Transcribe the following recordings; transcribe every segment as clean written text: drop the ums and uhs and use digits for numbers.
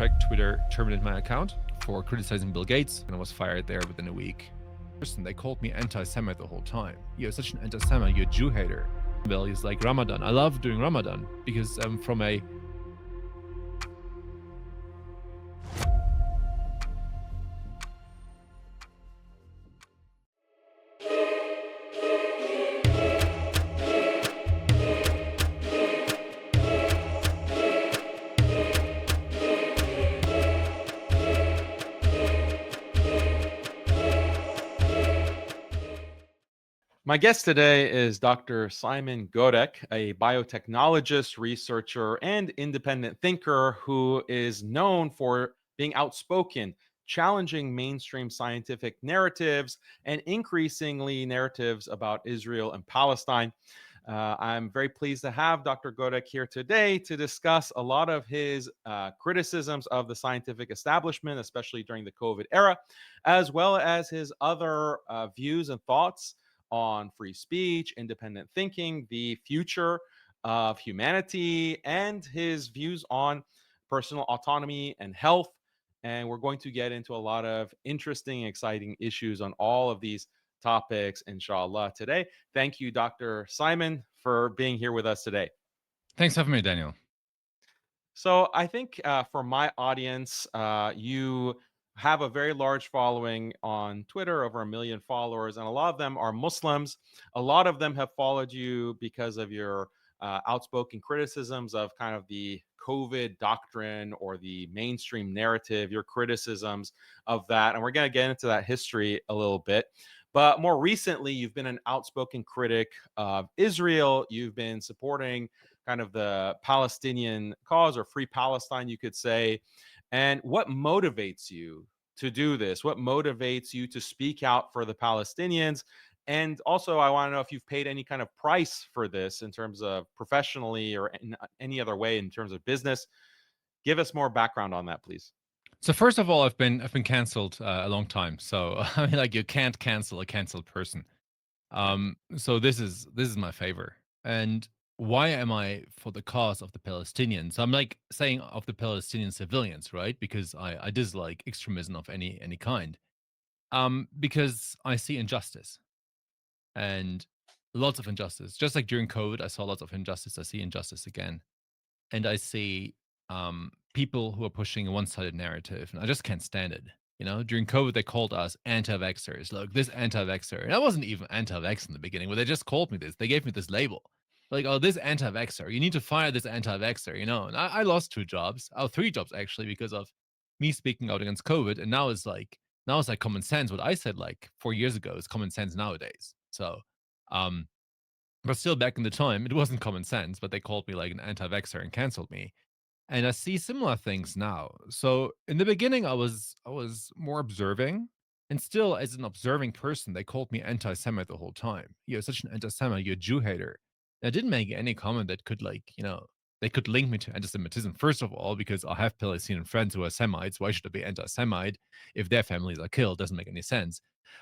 checked, Twitter terminated my account for criticizing Bill Gates, and I was fired there within a week. They called me anti-Semite the whole time. You're such an anti-Semite, you're a Jew hater. Bill is like Ramadan. I love doing Ramadan because from a My guest today is Dr. Simon GODDEK, a biotechnologist, researcher, and independent thinker who is known for being outspoken, challenging mainstream scientific narratives, and increasingly narratives about Israel and Palestine. I'm very pleased to have Dr. GODDEK here today to discuss a lot of his criticisms of the scientific establishment, especially during the COVID era, as well as his other views and thoughts on free speech, independent thinking, the future of humanity, and his views on personal autonomy and health. And we're going to get into a lot of interesting, exciting issues on all of these topics, inshallah, today. Thank you, Dr. Simon, for being here with us today. Thanks for having me, Daniel. So I think for my audience, you have a very large following on Twitter, over 1 million followers, and a lot of them are Muslims. A lot of them have followed you because of your outspoken criticisms of kind of the COVID doctrine or the mainstream narrative, your criticisms of that. And we're going to get into that history a little bit. But more recently, you've been an outspoken critic of Israel. You've been supporting kind of the Palestinian cause, or free Palestine, you could say. And what motivates you to do this? What motivates you to speak out for the Palestinians? And also, I want to know if you've paid any kind of price for this in terms of professionally or in any other way in terms of business. Give us more background on that, please. So first of all, I've been canceled a long time. So I mean, like, you can't cancel a canceled person. So this is my favor. And why am I for the cause of the Palestinians? I'm like saying of the Palestinian civilians, right? Because I dislike extremism of any kind. Because I see injustice and lots of injustice. Just like during COVID, I saw lots of injustice. I see injustice again, and I see people who are pushing a one-sided narrative, and I just can't stand it. You know, during COVID, they called us anti-vaxxers. Look, this anti-vaxxer, and I wasn't even anti-vax in the beginning, but they just called me this. They gave me this label, like, "Oh, this anti-vaxxer. You need to fire this anti-vaxxer." You know, and I lost 2 jobs, 3 jobs actually, because of me speaking out against COVID. And now it's like common sense. What I said like 4 years ago is common sense nowadays. So, um, but still, back in the time, it wasn't common sense. But they called me like an anti-vaxxer and canceled me, and I see similar things now. So in the beginning, I was more observing, and still, as an observing person, they called me anti-Semite the whole time. You're such an anti-Semite, you're a Jew hater. And I didn't make any comment that could, like, they could link me to anti-Semitism. First of all, because I have Palestinian friends who are Semites. Why should I be anti-Semite if their families are killed? Doesn't make any sense.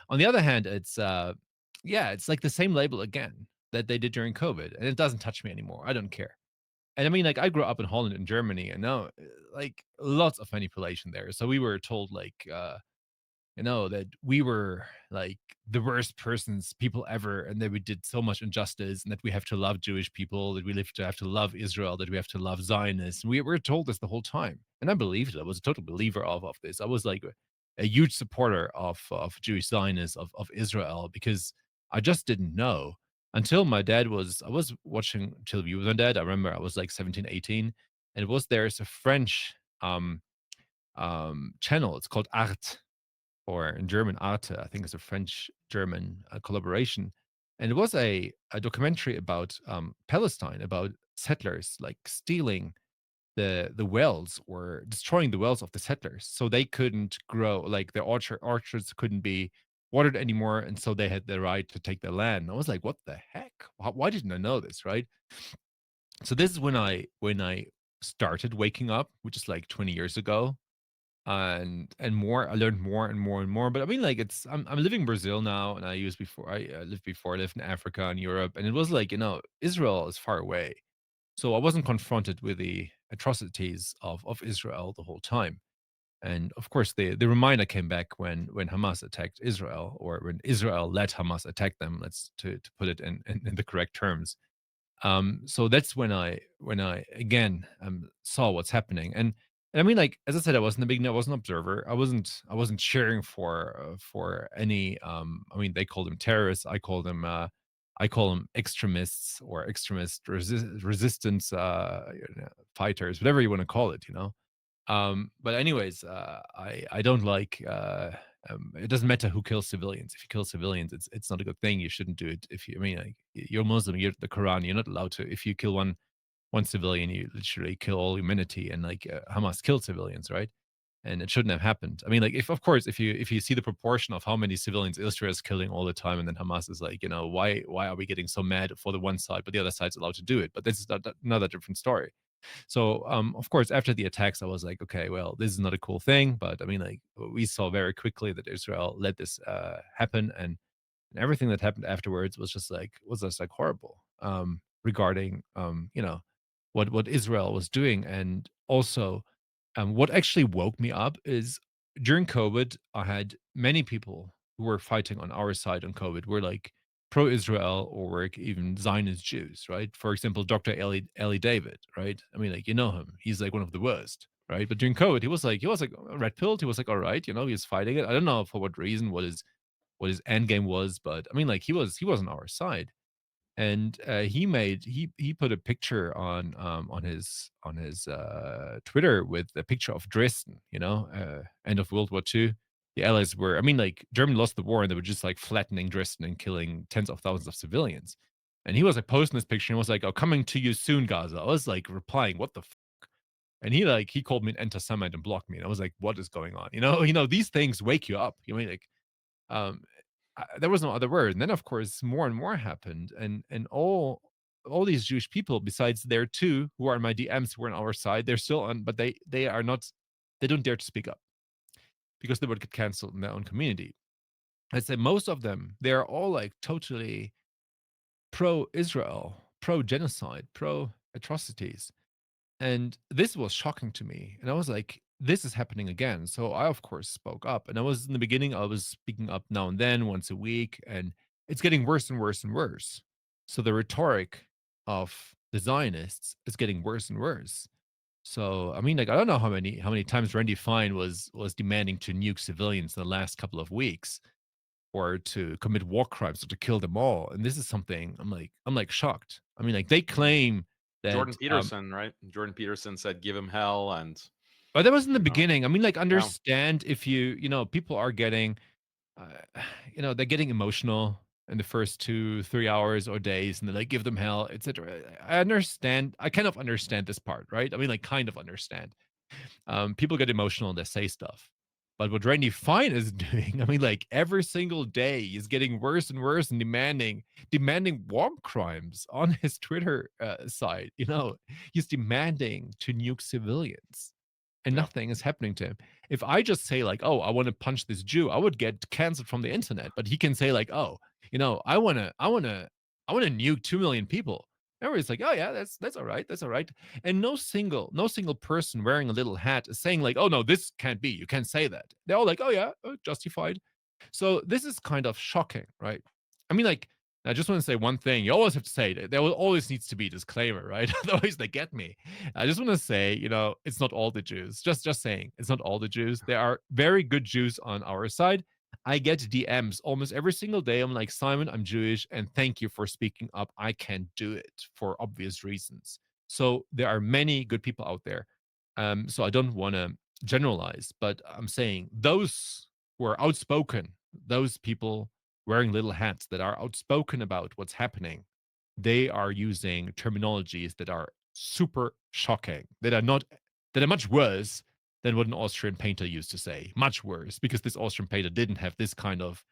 On the other hand, it's like the same label again that they did during COVID, and it doesn't touch me anymore. I don't care. And I mean, like, I grew up in Holland and Germany, and now, like, lots of manipulation there. So we were told, like, that we were like the worst people ever, and that we did so much injustice, and that we have to love Jewish people, that we have to love Israel, that we have to love Zionists. We were told this the whole time, and I believed it. I was a total believer of this. I was like a huge supporter of Jewish Zionists, of Israel, because I just didn't know until I was watching television with my dad. I remember I was like 17, 18, and there's a French channel. It's called Art, or in German Arte. I think it's a French German collaboration. And it was a documentary about Palestine, about settlers like stealing the wells, or destroying the wells of the settlers, so they couldn't grow, like their orchards couldn't be watered anymore, and so they had the right to take the land. I was like, what the heck? Why didn't I know this, right? So this is when I started waking up, which is like 20 years ago. And more, I learned more and more and more. But I mean, like, I'm living in Brazil now, and I lived in Africa and Europe, and it was like, Israel is far away. So I wasn't confronted with the atrocities of Israel the whole time. And of course, the reminder came back when Hamas attacked Israel, or when Israel let Hamas attack them. Let's to put it in the correct terms. So that's when I again saw what's happening, and I mean, like as I said, I wasn't a big, I was an observer. I wasn't cheering for any. I mean, they call them terrorists. I call them extremists or extremist resistance fighters, whatever you want to call it. But anyways, I don't like. It doesn't matter who kills civilians. If you kill civilians, it's not a good thing. You shouldn't do it. If you, I mean, like, you're Muslim, you're the Quran. You're not allowed to. If you kill one civilian, you literally kill all humanity. And like Hamas killed civilians, right? And it shouldn't have happened. I mean, like if of course, if you see the proportion of how many civilians Israel is killing all the time, and then Hamas is like, why are we getting so mad for the one side, but the other side's allowed to do it? But this is another different story. So, of course, after the attacks, I was like, okay, well, this is not a cool thing. But I mean, like, we saw very quickly that Israel let this happen, and everything that happened afterwards was just like horrible, regarding what Israel was doing. And also, what actually woke me up is during COVID, I had many people who were fighting on our side on COVID were like pro-Israel, or were even Zionist Jews, right? For example, Dr. Eli David, right? I mean, like, him. He's like one of the worst, right? But during COVID, he was like red pilled. He was like, all right, he was fighting it. I don't know for what reason, what his end game was, but I mean, like, he was on our side. And he put a picture on his Twitter with a picture of Dresden, end of World War II. The Allies were, I mean, like, Germany lost the war, and they were just like flattening Dresden and killing tens of thousands of civilians. And he was like posting this picture and was like, "Oh, coming to you soon, Gaza." I was like replying, "What the?" And he called me an anti-Semite and blocked me. And I was like, "What is going on?" These things wake you up. You mean, like, um, there was no other word. And then, of course, more and more happened, and all these Jewish people, besides their two who are in my DMs, who are on our side, they're still on, but they are not. They don't dare to speak up because they would get canceled in their own community. I'd say most of them, they are all like totally pro-Israel, pro-genocide, pro-atrocities. And this was shocking to me. And I was like, this is happening again. So I, of course, spoke up. And I was in the beginning, I was speaking up now and then, once a week. And it's getting worse and worse and worse. So the rhetoric of the Zionists is getting worse and worse. So I mean, like, I don't know how many times Randy Fine was demanding to nuke civilians in the last couple of weeks, or to commit war crimes, or to kill them all. And this is something I'm like shocked. I mean, like, they claim Jordan that Peterson, right? Jordan Peterson said, "Give him hell," and but that was in the you know, beginning. I mean, like, yeah, understand if people are getting, uh, they're getting emotional in the first 2, 3 hours or days, and they're like, give them hell, etc. I understand. I kind of understand this part, right? I mean, like, kind of understand. People get emotional and they say stuff. But what Randy Fine is doing, I mean, like, every single day is getting worse and worse, and demanding war crimes on his Twitter site. He's demanding to nuke civilians, and yeah, nothing is happening to him. If I just say, like, "Oh, I want to punch this Jew," I would get canceled from the internet. But he can say, like, "Oh, I want to nuke 2 million people." Everybody's like, "Oh yeah, that's all right, that's all right." And no single person wearing a little hat is saying, like, "Oh no, this can't be. You can't say that." They're all like, "Oh yeah, justified." So this is kind of shocking, right? I mean, like, I just want to say one thing. You always have to say that there will always needs to be a disclaimer, right? Otherwise, they get me. I just want to say, it's not all the Jews. Just saying, it's not all the Jews. There are very good Jews on our side. I get DMs almost every single day. I'm like, Simon, I'm Jewish, and thank you for speaking up. I can't do it for obvious reasons. So there are many good people out there. So I don't want to generalize, but I'm saying those who are outspoken, those people wearing little hats that are outspoken about what's happening, they are using terminologies that are super shocking, that are much worse than what an Austrian painter used to say. Much worse, because this Austrian painter didn't have this kind of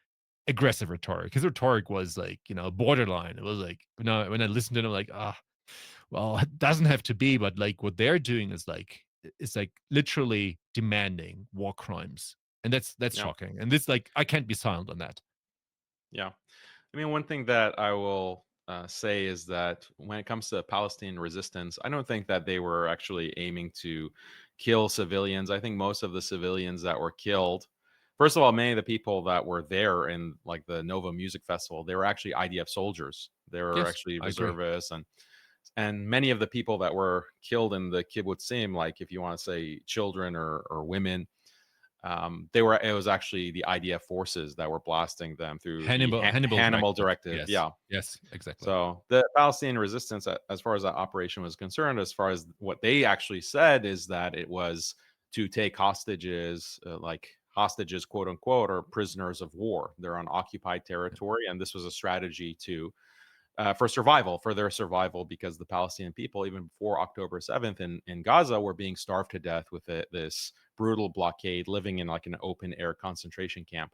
aggressive rhetoric. His rhetoric was like, borderline. It was like, when I listened to him, I'm like, well, it doesn't have to be, but like what they're doing is like, it's like literally demanding war crimes. And that's yeah, shocking. And this, like, I can't be silent on that. yeah. I mean, one thing that I will say is that when it comes to Palestinian resistance, I don't think that they were actually aiming to kill civilians. I think most of the civilians that were killed, first of all, many of the people that were there in like the Nova Music Festival, they were actually IDF soldiers. They were Yes, actually I agree. reservists, and many of the people that were killed in the kibbutzim, like if you want to say children or women, they were it was actually the IDF forces that were blasting them through the Hannibal Hannibal directive. directive. Yes. Yeah. Yes, exactly. So the Palestinian resistance, as far as that operation was concerned, as far as what they actually said, is that it was to take hostages, like hostages, quote unquote, or prisoners of war. They're on occupied territory, and this was a strategy to for survival, for their survival, because the Palestinian people, even before October 7th in Gaza, were being starved to death with this brutal blockade, living in like an open air concentration camp.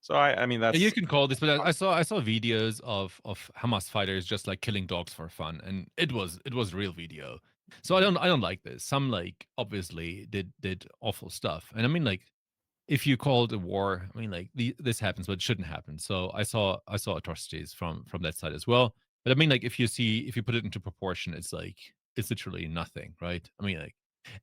So I mean, You that's can call this, but I saw videos of Hamas fighters just like killing dogs for fun, and it was real video. So I don't like this. Some like obviously did awful stuff, and I mean like if you call it a war, I mean like this happens, but it shouldn't happen. So I saw atrocities from that side as well. But I mean like if you put it into proportion, it's like it's literally nothing, right? I mean like,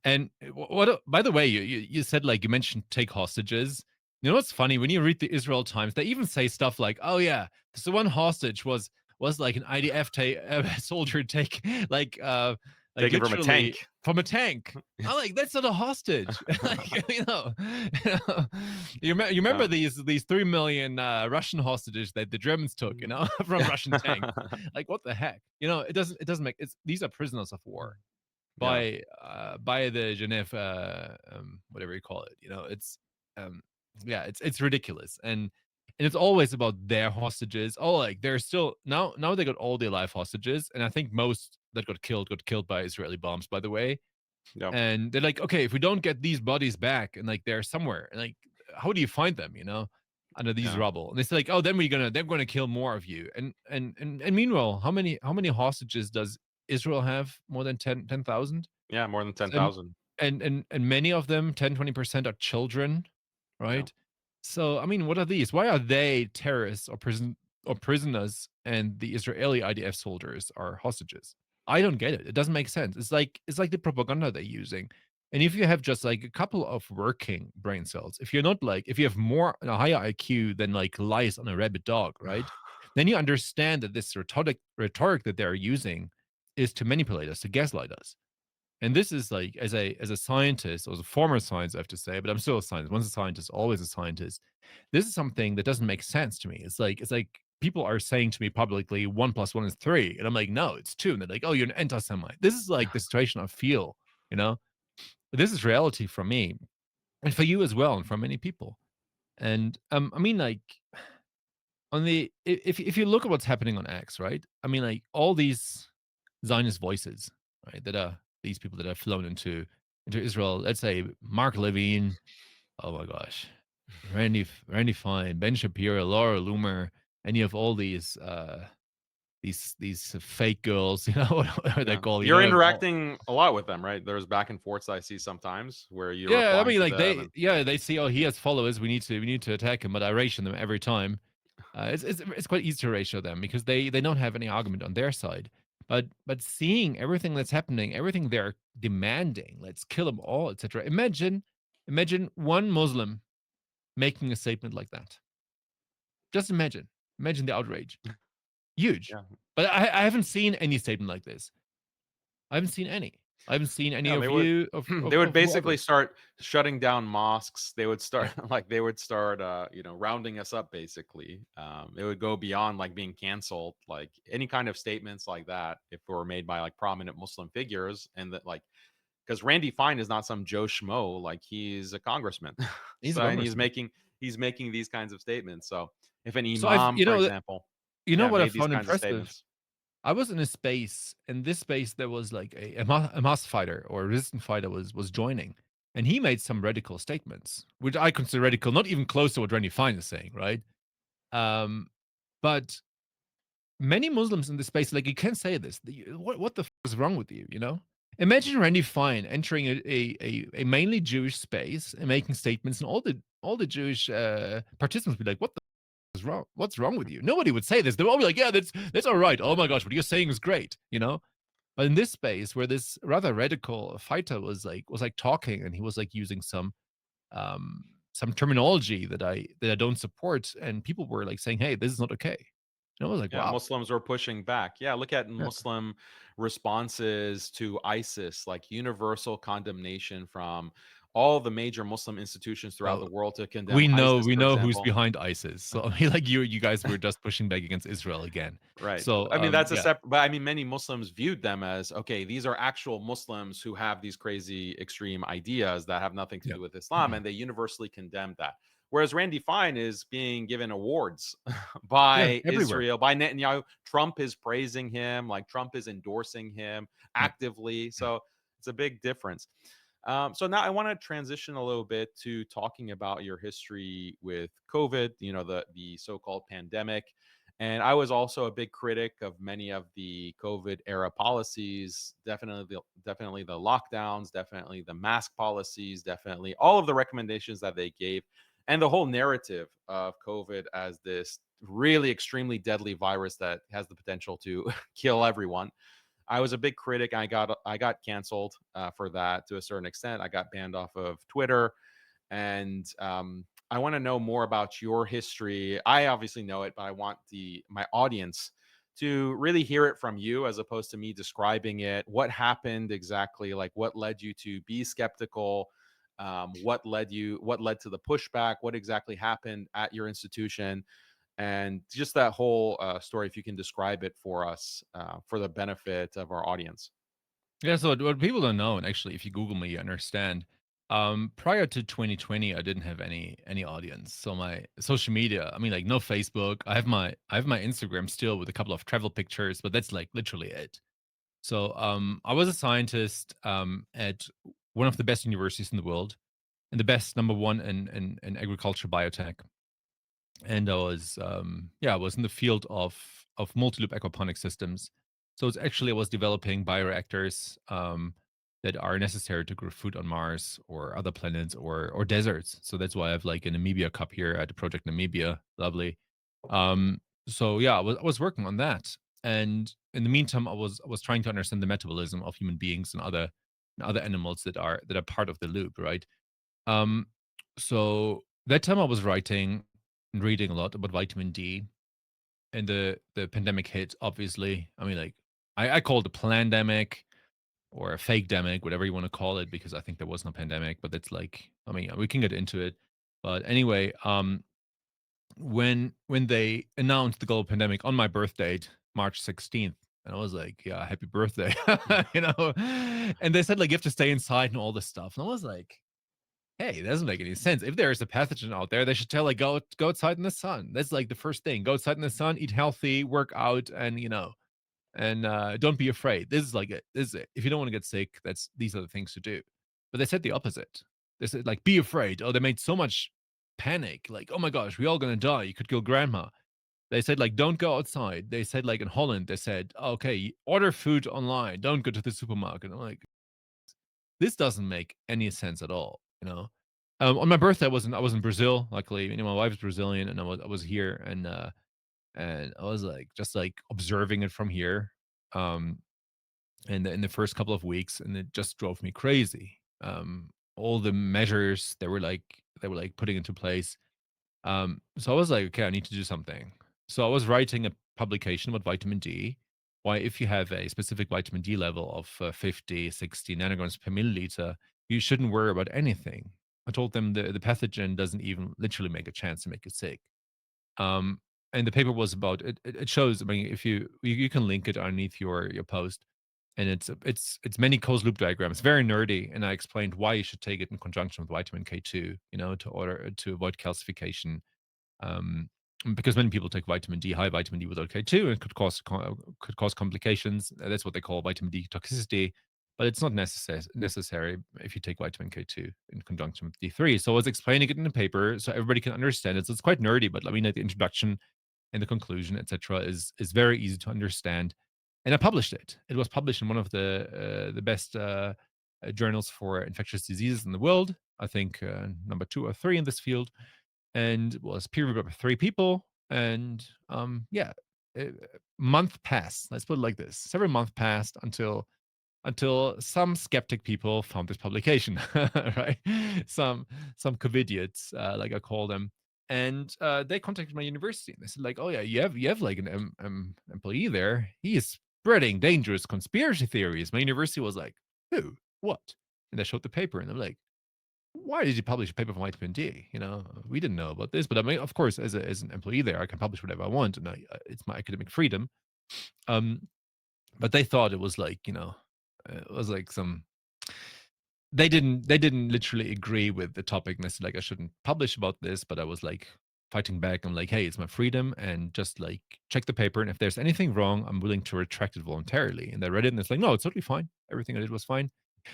and what by the way, you said like you mentioned take hostages. You know what's funny? When you read the Israel Times, they even say stuff like, "Oh yeah, so one hostage was like an IDF soldier take like like taken from a literally tank. from a tank." I'm like, that's not a hostage. Like, you remember Yeah. these 3 million Russian hostages that the Germans took, from Russian tanks. Like, what the heck? It doesn't make it's these are prisoners of war Yeah. by the Geneva, whatever you call it. It's um, yeah, it's ridiculous, and it's always about their hostages. Oh, like they're still now they got all their live hostages, and I think most that got killed by Israeli bombs, by the way. Yeah. And they're like, okay, if we don't get these bodies back, and like they're somewhere, and like how do you find them? Under these Yeah. rubble, and they say like, oh, then they're gonna kill more of you. And meanwhile, how many hostages does Israel have? More than 10,000. Yeah. More than And 10,000. and many of them, 10-20% are children, Yeah. right? So I mean, what are these? Why are they terrorists or prisoners, and the Israeli IDF soldiers are hostages? I don't get it. It doesn't make sense. It's like the propaganda they're using. And if you have just like a couple of working brain cells, if you have a higher IQ than like lice on a rabid dog, right? Then you understand that this rhetoric that they're using is to manipulate us, to gaslight us. And this is like, as a scientist, or as a former scientist, I have to say, but I'm still a scientist. Once a scientist, always a scientist. This is something that doesn't make sense to me. It's like people are saying to me publicly, 1+1 is 3, and I'm like, no, it's 2. And they're like, oh, you're an anti-Semite. This is like the situation I feel. You know, this is reality for me, and for you as well, and for many people. And I mean, like, if you look at what's happening on X, right? I mean, like all these Zionist voices, right? That are these people that have flown into Israel. Let's say Mark Levine. Oh my gosh, Randy Fine, Ben Shapiro, Laura Loomer. And you have all these fake girls, whatever they're Yeah. called. You're Have all, interacting a lot with them, right? There's back and forths I see sometimes where you're yeah. I replying mean, to like them they, and yeah, they see, oh, he has followers. We need to attack him, but I ration them every time. It's quite easy to ratio them because they don't have any argument on their side. But seeing everything that's happening, everything they're demanding, let's kill them all, etc. Imagine one Muslim making a statement like that. Just imagine the outrage, huge. yeah. But I haven't seen any statement like this. I haven't seen any. I haven't seen any Yeah, they of would you of they of, would of basically whoever. start shutting down mosques. They would Yeah, start they would start rounding us up basically. It would go beyond like being canceled, like any kind of statements like that if it were made by like prominent Muslim figures, and that like because Randy Fine is not some Joe Schmo, like he's a congressman. he's a So and congressman. he's making these kinds of statements. So if an So I've imam, for example, yeah, what I made these found kinds of impressive. statements. I was in a space, in this space there was like a mass fighter or a resistant fighter was joining, and he made some radical statements, which I consider radical, not even close to what Randy Fine is saying, right? But many Muslims in this space, like you can't say this. What the is wrong with you? Imagine Randy Fine entering a mainly Jewish space and making statements, and all the Jewish participants be like, "What the?" wrong? What's wrong with you?" Nobody would say this. They'd all be like, "Yeah, that's all right. Oh my gosh, what you're saying is great," you know? But in this space where this rather radical fighter was like talking, and he was like using some terminology that I don't support, and people were like saying, "Hey, this is not okay." And I was like, Yeah, "Wow." Muslims are pushing back. Yeah, look at Yeah. Muslim responses to ISIS, like universal condemnation from all the major Muslim institutions throughout Well, the world to condemn we know ISIS, we for know who's example. behind ISIS. So I mean, like you guys were just pushing back against Israel again. Right. So I mean, that's a yeah, separate, but I mean, many Muslims viewed them as okay, these are actual Muslims who have these crazy extreme ideas that have nothing to yeah, do with Islam, and they universally condemned that. Whereas Randy Fine is being given awards yeah, by everywhere. Israel, by Netanyahu. Trump is praising him, like Trump is endorsing him Yeah. actively. So it's a big difference. So now I want to transition a little bit to talking about your history with COVID, the so-called pandemic. And I was also a big critic of many of the COVID era policies, definitely the lockdowns, definitely the mask policies, definitely all of the recommendations that they gave, and the whole narrative of COVID as this really extremely deadly virus that has the potential to kill everyone. I was a big critic. I got canceled for that to a certain extent. I got banned off of Twitter, and I want to know more about your history. I obviously know it, but I want the my audience to really hear it from you as opposed to me describing it. What happened exactly? Like what led you to be skeptical? What led to the pushback? What exactly happened at your institution? And just that whole story, if you can describe it for us for the benefit of our audience. Yeah, so what people don't know, and actually, if you Google me, you understand. Prior to 2020, I didn't have any audience. So my social media, I mean, like no Facebook. I have my Instagram still with a couple of travel pictures, but that's like literally it. So I was a scientist at one of the best universities in the world, and the best number one in agriculture biotech. And I was in the field of multi-loop aquaponic systems. So it's actually I was developing bioreactors that are necessary to grow food on Mars or other planets or deserts. So that's why I have like a Namibia Cup here at the project Namibia. Lovely. So yeah, I was working on that, and in the meantime, I was trying to understand the metabolism of human beings and other animals that are part of the loop, right? Um, so that time I was writing and reading a lot about vitamin D, and the pandemic hit. Obviously, I mean, like I call it a plandemic or a fake demic, whatever you want to call it, because I think there was no pandemic. But it's like, I mean, we can get into it. But anyway, when they announced the global pandemic on my birth date, March 16th, and I was like, yeah, happy birthday, you know. And they said like you have to stay inside and all this stuff, and I was like, hey, it doesn't make any sense. If there is a pathogen out there, they should tell like go outside in the sun. That's like the first thing. Go outside in the sun, eat healthy, work out, and don't be afraid. This is like it. This is it. If you don't want to get sick, these are the things to do. But they said the opposite. They said like be afraid. Oh, they made so much panic. Like, oh my gosh, we all gonna die. You could kill grandma. They said like don't go outside. They said like in Holland, they said, okay, order food online. Don't go to the supermarket. I'm like, this doesn't make any sense at all, you know? On my birthday, I was in Brazil, luckily, my wife's Brazilian, and I was here, and I was, like, just, like, observing it from here, um, in the first couple of weeks, and it just drove me crazy. All the measures they were, like, putting into place. So I was like, "Okay, I need to do something." So I was writing a publication about vitamin D, why if you have a specific vitamin D level of 50, 60 nanograms per milliliter, you shouldn't worry about anything. I told them the pathogen doesn't even literally make a chance to make you sick. Um, and the paper was about it shows, I mean, if you can link it underneath your post, and it's many closed loop diagrams, very nerdy, and I explained why you should take it in conjunction with vitamin K2, to avoid calcification, um, because many people take vitamin D, high vitamin D without K2, and it could cause complications. That's what they call vitamin D toxicity, but it's not necessary if you take vitamin K2 in conjunction with D3. So I was explaining it in the paper so everybody can understand it. So it's quite nerdy, but I mean, like the introduction and the conclusion, etc., is very easy to understand. And I published it. It was published in one of the best journals for infectious diseases in the world. I think number two or three in this field, and was peer reviewed by three people. And yeah, a month passed. Let's put it like this: several months passed until some skeptic people found this publication, right? Some covidiots, like I call them, and they contacted my university and they said like, "Oh yeah, you have like an employee there. He is spreading dangerous conspiracy theories." My university was like, "Who? What?" And they showed the paper and I'm like, "Why did you publish a paper for vitamin D? You know, we didn't know about this." But I mean, of course, as an employee there, I can publish whatever I want, and it's my academic freedom. Um, but they thought it was like, it was like some they didn't literally agree with the topic, and they said like I shouldn't publish about this, but I was like fighting back. I'm like, hey, it's my freedom, and just like check the paper, and if there's anything wrong, I'm willing to retract it voluntarily. And they read it, and it's like, no, it's totally fine. Everything I did was fine.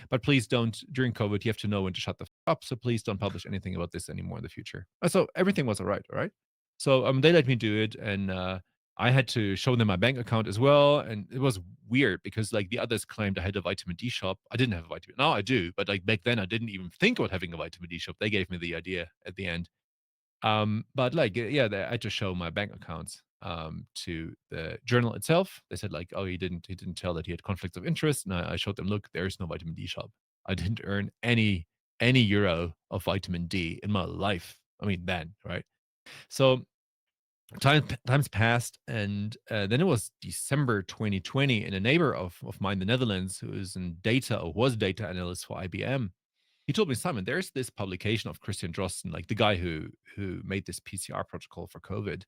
But please don't, during COVID, you have to know when to shut the up. So please don't publish anything about this anymore in the future. So everything was all right. All right. So they let me do it. And I had to show them my bank account as well. And it was weird because like the others claimed I had a vitamin D shop. I didn't have a vitamin. Now I do. But like back then, I didn't even think about having a vitamin D shop. They gave me the idea at the end. But like, yeah, I had to show my bank accounts to the journal itself. They said like, oh, he didn't tell that he had conflicts of interest, and I showed them, look, there's no vitamin D shop. I didn't earn any euro of vitamin D in my life. I mean, then, right? So times passed, and then it was December 2020, and a neighbor of mine, in the Netherlands, who is in data or was data analyst for IBM, he told me, Simon, there's this publication of Christian Drosten, like the guy who made this PCR protocol for COVID.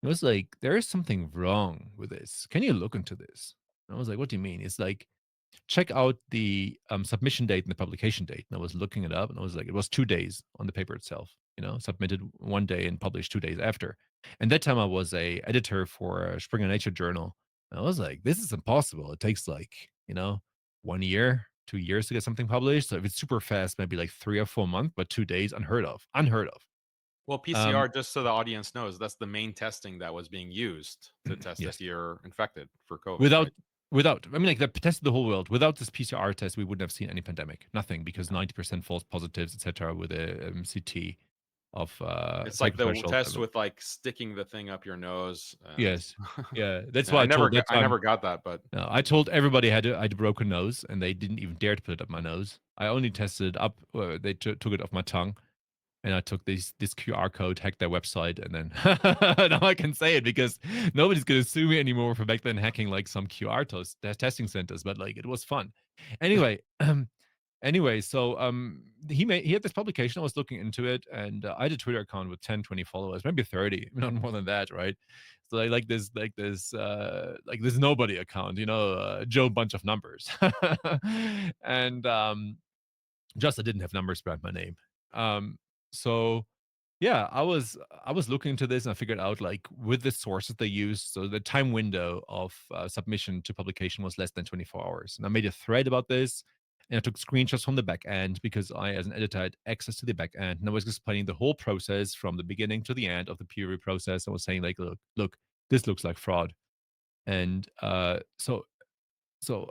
It was like, there is something wrong with this. Can you look into this? And I was like, what do you mean? It's like, check out the submission date and the publication date. And I was looking it up, and I was like, it was 2 days on the paper itself. Submitted one day and published 2 days after. And that time I was a editor for a Springer Nature journal. And I was like, this is impossible. It takes like 1 year, 2 years to get something published. So if it's super fast, maybe like 3 or 4 months, but 2 days, unheard of, unheard of. Well, PCR, Um, just so the audience knows, that's the main testing that was being used to test if yes. you're infected for COVID, Without right? without I mean, like, they tested the whole world. Without this PCR test, we wouldn't have seen any pandemic. Nothing, because Yeah. 90% false positives, et cetera, with a, CT of, It's like the cycle-threshold test level. with, like, sticking the thing up your nose and Yes. Yeah, that's yeah, why I told I that's why never got that, but no, I told everybody I had a broken nose, and they didn't even dare to put it up my nose. I only tested it up, they took it off my tongue. And I took this QR code, hacked their website, and then now I can say it because nobody's gonna sue me anymore for back then hacking like some QR testing centers, but like it was fun. Anyway, so he had this publication. I was looking into it, and I had a Twitter account with 10, 20 followers, maybe 30, not more than that, right? So I like this nobody account, Joe bunch of numbers, and just I didn't have numbers behind my name. Um, so yeah, I was looking into this, and I figured out like with the sources they used, so the time window of submission to publication was less than 24 hours. And I made a thread about this, and I took screenshots from the back end because I, as an editor, had access to the back end, and I was explaining the whole process from the beginning to the end of the peer review process. I was saying like, look, this looks like fraud, and so,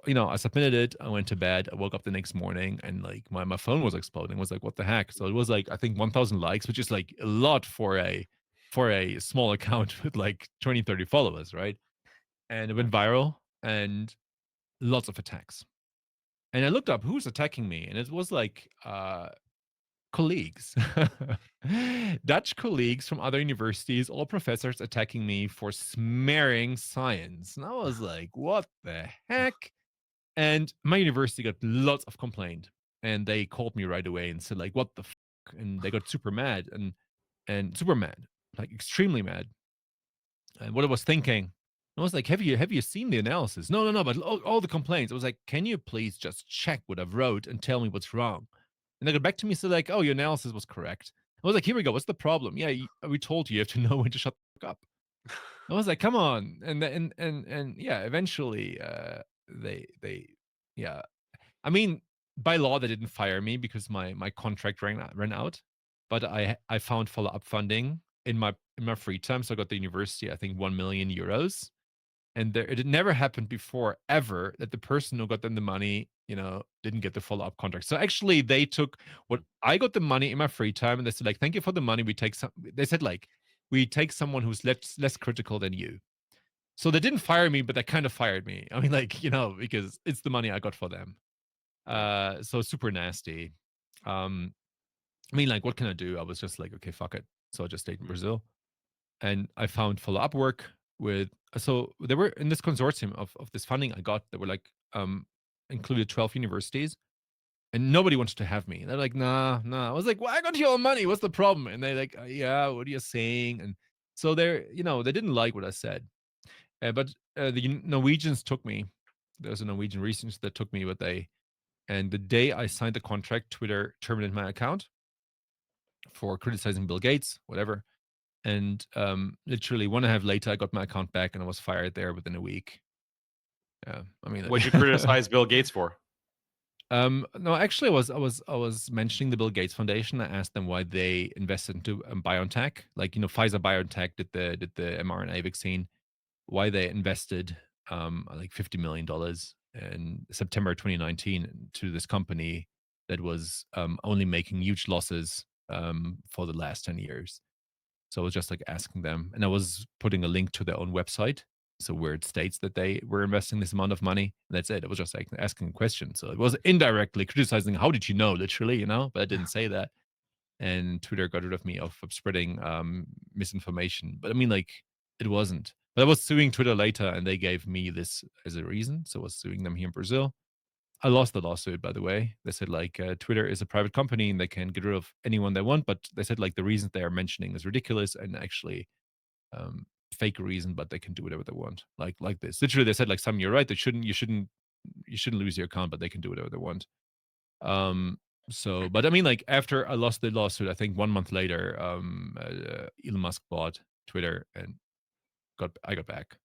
I submitted it, I went to bed, I woke up the next morning, and, like, my phone was exploding. I was like, "What the heck?" So it was, like, I think 1,000 likes, which is, like, a lot for a small account with, like, 20, 30 followers, right? And it yeah. went viral, and lots of attacks. And I looked up who's attacking me, and it was, like, colleagues. Dutch colleagues from other universities, all professors attacking me for smearing science. And I was like, "What the heck?" And my university got lots of complaint, and they called me right away and said like, "What the fuck?" And they got super mad and super mad, like extremely mad. And what I was thinking, I was like, "Have you seen the analysis?" "No, no, no." But all the complaints, I was like, "Can you please just check what I've wrote and tell me what's wrong?" And they got back to me, said like, "Oh, your analysis was correct." I was like, "Here we go. What's the problem?" "Yeah, we told you have to know when to shut the fuck up." I was like, "Come on!" And yeah, eventually, they yeah, I mean, by law, they didn't fire me because my contract ran out, but I found follow-up funding in my free time, so I got the university, I think, 1,000,000 euros, and it had never happened before ever that the person who got them the money, didn't get the follow-up contract. So actually, they took what I got the money in my free time, and they said like, "Thank you for the money. We take some." They said like, we take someone who's less critical than you. So they didn't fire me, but they kind of fired me. I mean, like, because it's the money I got for them. Wow. So super nasty. Um, I mean, like, what can I do? I was just like, okay, fuck it. So I just stayed in Mm, Brazil, and I found follow-up work with. So they were in this consortium of this funding I got. That were like included 12 universities, and nobody wanted to have me. They're like, nah, nah. I was like, well, I got your money. What's the problem? And they're like, yeah, what are you saying? And so they didn't like what I said. But the Norwegians took me. There's a Norwegian researcher that took me, and the day I signed the contract, Twitter terminated my account for criticizing Bill Gates, whatever. And literally 1.5 later, I got my account back, and I was fired there within a week. Yeah, I mean, what'd you criticize Bill Gates for? no, actually, I was mentioning the Bill Gates Foundation. I asked them why they invested into BioNTech, like Pfizer BioNTech did the mRNA vaccine, why they invested like $50 million in September 2019 to this company that was only making huge losses for the last 10 years. So I was just like asking them, and I was putting a link to their own website. So where it states that they were investing this amount of money. And that's it. It was just like asking a question. So it was indirectly criticizing, how did you know, literally, but I didn't say that. And Twitter got rid of me of spreading misinformation. But I mean, like, it wasn't. But I was suing Twitter later, and they gave me this as a reason. So I was suing them here in Brazil. I lost the lawsuit, by the way. They said like Twitter is a private company and they can get rid of anyone they want, but they said like the reasons they are mentioning is ridiculous and actually um, fake reason, but they can do whatever they want. Like this. Literally, they said like, "Some, you're right. You shouldn't lose your account, but they can do whatever they want." Um, but I mean, like after I lost the lawsuit, I think 1 month later, Elon Musk bought Twitter and I got back.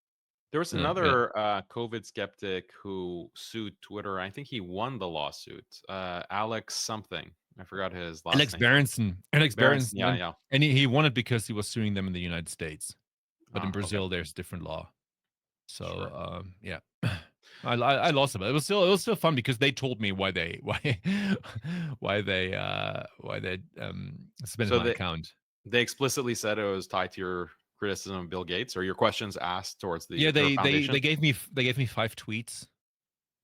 There was Yeah. another COVID skeptic who sued Twitter. I think he won the lawsuit. Alex something. I forgot his last Alex name. Berenson. Alex Berenson. Berenson. Yeah, And, yeah. and he won it because he was suing them in the United States. But in Ah, okay. Brazil, there's different law. So Sure. yeah. I lost it, but it was still fun because they told me why they suspended So my they account. they explicitly said it was tied to your criticism of Bill Gates or your questions asked towards Yeah, her they foundation. gave me 5 tweets.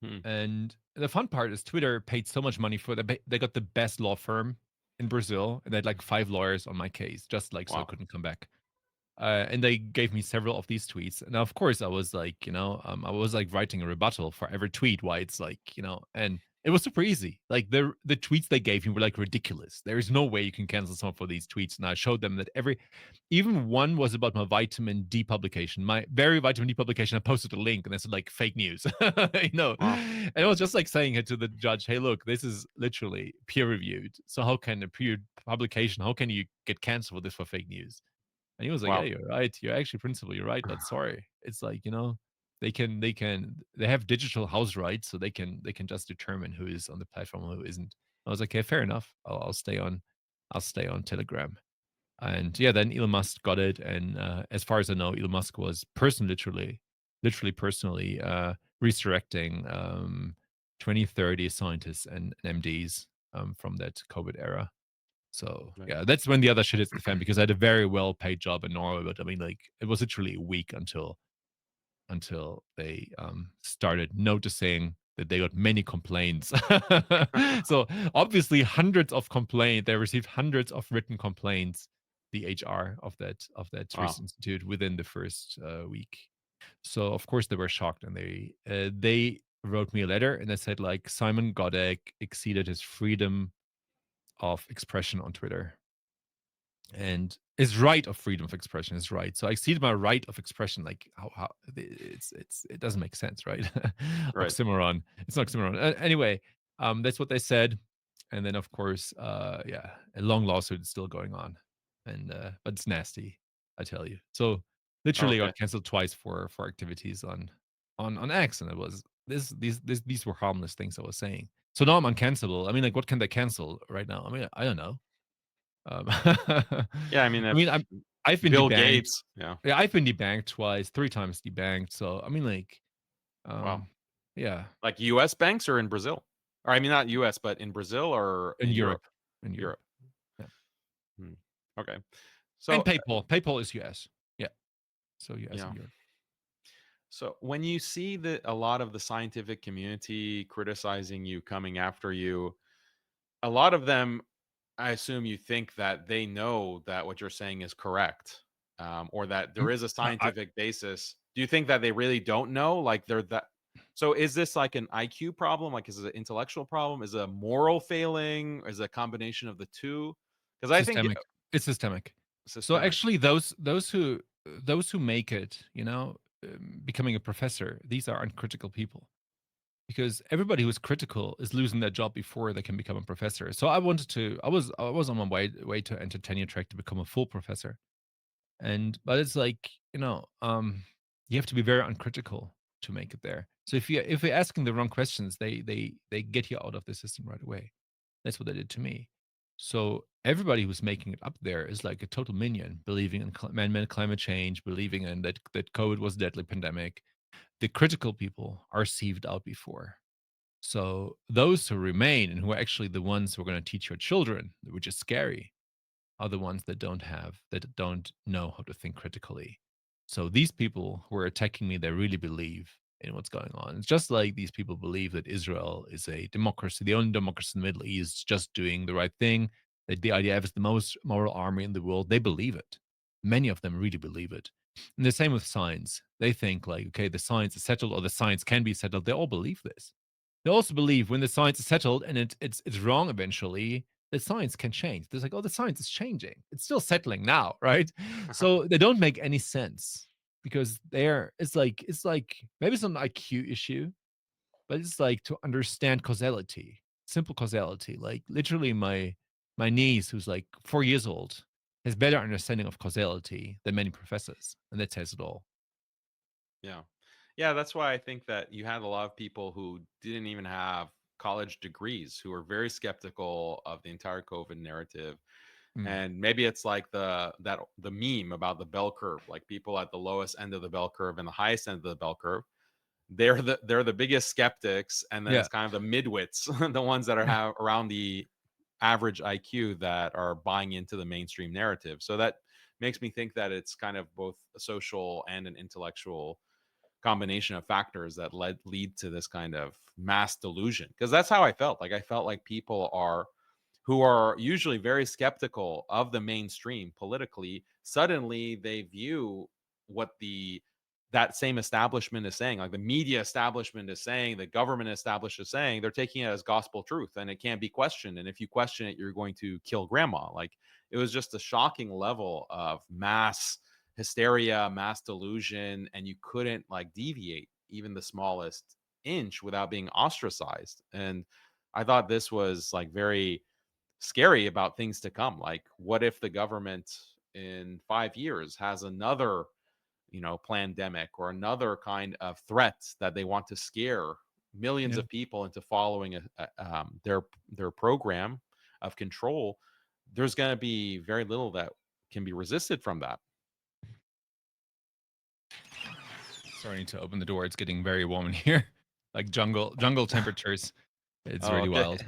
Hmm. And the fun part is Twitter paid so much money for they got the best law firm in Brazil, and they had like 5 lawyers on my case, just like so I Wow. couldn't come back. And they gave me several of these tweets. And of course, I was like, I was like writing a rebuttal for every tweet. Why it's like, and it was super easy. Like the tweets they gave me were like ridiculous. There is no way you can cancel someone for these tweets. And I showed them that even one was about my vitamin D publication, my very vitamin D publication. I posted a link and I said like fake news, Wow. And I was just like saying it to the judge, hey, look, this is literally peer reviewed. So how can a peer publication? How can you get canceled for this for fake news? And he was like, "Yeah, Wow. you're right. You're actually principal. You're right, but sorry. It's like, they have digital house rights, so they can just determine who is on the platform and who isn't." I was like, "Okay, fair enough. I'll stay on Telegram." And yeah, then Elon Musk got it, and as far as I know, Elon Musk was literally personally resurrecting 20, 30 scientists and MDs from that COVID era. So Right. yeah, that's when the other shit hits the fan because I had a very well paid job in Norway, but I mean, like, it was literally a week until they started noticing that they got many complaints. So obviously, they received hundreds of written complaints. The HR of that Wow. research institute within the first week. So of course they were shocked, and they wrote me a letter and they said like Simon Godek exceeded his freedom of expression on Twitter and his right of freedom of expression is right. So I exceeded my right of expression. Like how it doesn't make sense, right? Right. Oxymoron. It's not oxymoron. Anyway, that's what they said, and then of course, yeah, a long lawsuit is still going on, and but it's nasty, I tell you. So literally, I Okay. got canceled twice for activities on X, and it was these were harmless things I was saying. So now I'm uncancelable. I mean, like, what can they cancel right now? I mean, I don't know. I Yeah, I mean, mean, if I've been Bill debanked. Gates, yeah. Yeah, I've been debanked twice, 3 times debanked. So I mean, like, Wow. um, yeah, Like US banks or in Brazil? Or I mean, not US, but in Brazil or in in Europe, Europe? in Europe. Europe. Yeah. Hmm. Okay. And So, PayPal is US. Yeah. So US yeah. and Europe. So when you see that a lot of the scientific community criticizing you, coming after you, a lot of them, I assume you think that they know that what you're saying is correct, or that there Mm, is a I scientific basis. Do you think that they really don't know? Like they're that. So is this like an IQ problem? Like is it an intellectual problem? Is it a moral failing? Is it a combination of the two? Because I think Systemic. It's systemic. So systemic. actually, those who make it, becoming a professor, these are uncritical people because everybody who's critical is losing their job before they can become a professor. So I was on my way to enter tenure track to become a full professor, and but it's like you have to be very uncritical to make it there. So if you're asking the wrong questions, they get you out of the system right away. That's what they did to me. So everybody who's making it up there is like a total minion, believing in man-made climate change, believing in that COVID was a deadly pandemic. The critical people are sieved out before. So those who remain and who are actually the ones who are going to teach your children, which is scary, are the ones that don't know how to think critically. So these people who are attacking me, they really believe in what's going on. It's just like these people believe that Israel is a democracy, the only democracy in the Middle East, just doing the right thing. That the IDF is the most moral army in the world. They believe it. Many of them really believe it. And the same with science. They think like, okay, the science is settled or the science can be settled. They all believe this. They also believe when the science is settled and it's wrong eventually, the science can change. There's like, oh, the science is changing. It's still settling now, right? So they don't make any sense because it's like maybe it's an IQ issue, but it's like to understand causality, simple causality. Like literally my niece, who's like 4 years old, has better understanding of causality than many professors, and that says it all. Yeah. Yeah, that's why I think that you had a lot of people who didn't even have college degrees who were very skeptical of the entire COVID narrative. Mm. And maybe it's like the meme about the bell curve, like people at the lowest end of the bell curve and the highest end of the bell curve. They're the biggest skeptics, and then Yeah. it's kind of the midwits, the ones that are have around the average IQ that are buying into the mainstream narrative. So that makes me think that it's kind of both a social and an intellectual combination of factors that lead to this kind of mass delusion, because that's how I felt. Like I felt like people are who are usually very skeptical of the mainstream politically, suddenly they view what the that same establishment is saying, like the media establishment is saying, the government established is saying, they're taking it as gospel truth and it can't be questioned. And if you question it, you're going to kill grandma. Like it was just a shocking level of mass hysteria, mass delusion, and you couldn't like deviate even the smallest inch without being ostracized. And I thought this was like very scary about things to come. Like, what if the government in 5 years has another, pandemic or another kind of threat that they want to scare millions Yeah. of people into following their program of control? There's going to be very little that can be resisted from that. Sorry, I need to open the door. It's getting very warm in here. Like jungle temperatures. It's Oh, really okay. wild.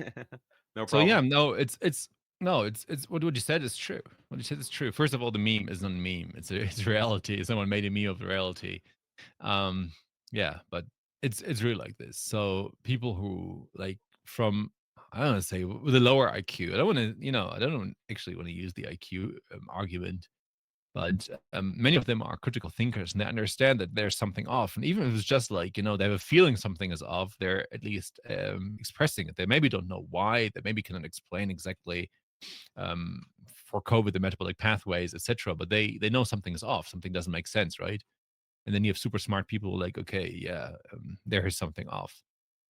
No So yeah, problem. no, it's what you said is true. What you said is true. First of all, the meme is not a meme. It's reality. Someone made a meme of the reality. Um, yeah, but it's really like this. So people who like from I don't want to say with a lower IQ. I don't want to, I don't actually want to use the IQ argument, but many of them are critical thinkers and they understand that there's something off. And even if it's just like, they have a feeling something is off, they're at least expressing it. They maybe don't know why, they maybe cannot explain exactly for COVID, the metabolic pathways, etc. But they know something is off, something doesn't make sense, right? And then you have super smart people like, okay, yeah, there is something off.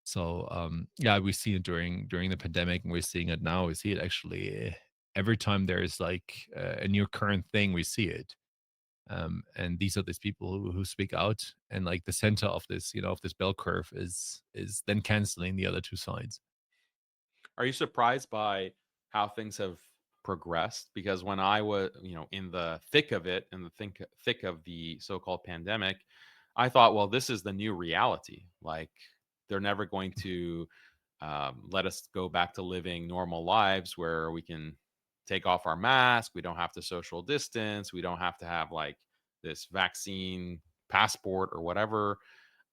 So yeah, we see it during the pandemic, and we're seeing it now. We see it actually every time there is like a new current thing, we see it. And these are these people who speak out, and like the center of this, of this bell curve is then canceling the other two sides. Are you surprised by how things have progressed? Because when I was, in the thick of it, in the thick of the so-called pandemic, I thought, well, this is the new reality. Like they're never going to let us go back to living normal lives where we can take off our mask, we don't have to social distance, we don't have to have like this vaccine passport or whatever.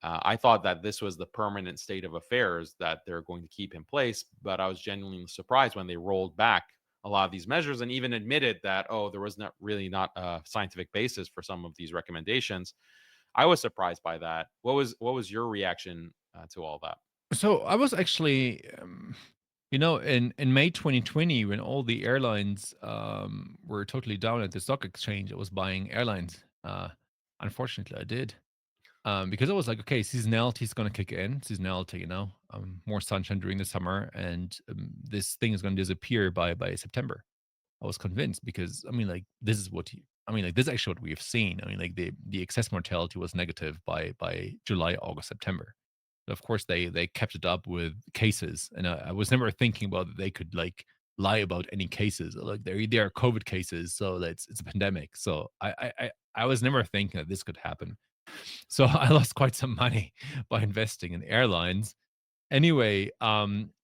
I thought that this was the permanent state of affairs that they're going to keep in place, but I was genuinely surprised when they rolled back a lot of these measures and even admitted that, oh, there was not really not a scientific basis for some of these recommendations. I was surprised by that. What was your reaction to all that? So I was actually, in May 2020, when all the airlines were totally down at the stock exchange, I was buying airlines. Unfortunately, I did. Because I was like, okay, seasonality is going to kick in. Seasonality, more sunshine during the summer, and this thing is going to disappear by September. I was convinced because I mean, like, this is what this is actually what we have seen. I mean, like the excess mortality was negative by July, August, September. Of course, they kept it up with cases, and I was never thinking about that they could like lie about any cases. Like they are COVID cases, so it's a pandemic. So I was never thinking that this could happen. So I lost quite some money by investing in airlines. Anyway,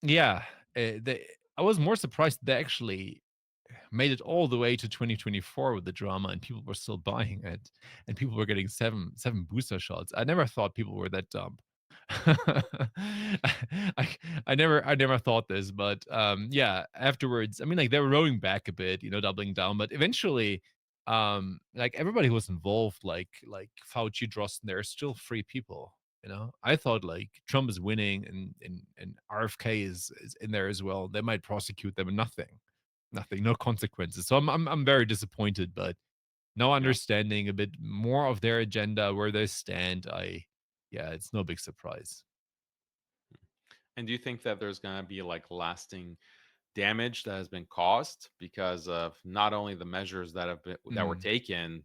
yeah, I was more surprised they actually made it all the way to 2024 with the drama, and people were still buying it, and people were getting seven booster shots. I never thought people were that dumb. I I never thought this, but yeah, afterwards, I mean, like they were rowing back a bit, doubling down, but eventually, like everybody who was involved, like Fauci, Drosten, they're still free people. I thought like Trump is winning, and RFK is in there as well. They might prosecute them, and nothing, no consequences. So I'm very disappointed, but now Yeah. understanding a bit more of their agenda, where they stand, yeah, it's no big surprise. And do you think that there's going to be like lasting damage that has been caused because of not only the measures that were Mm. taken,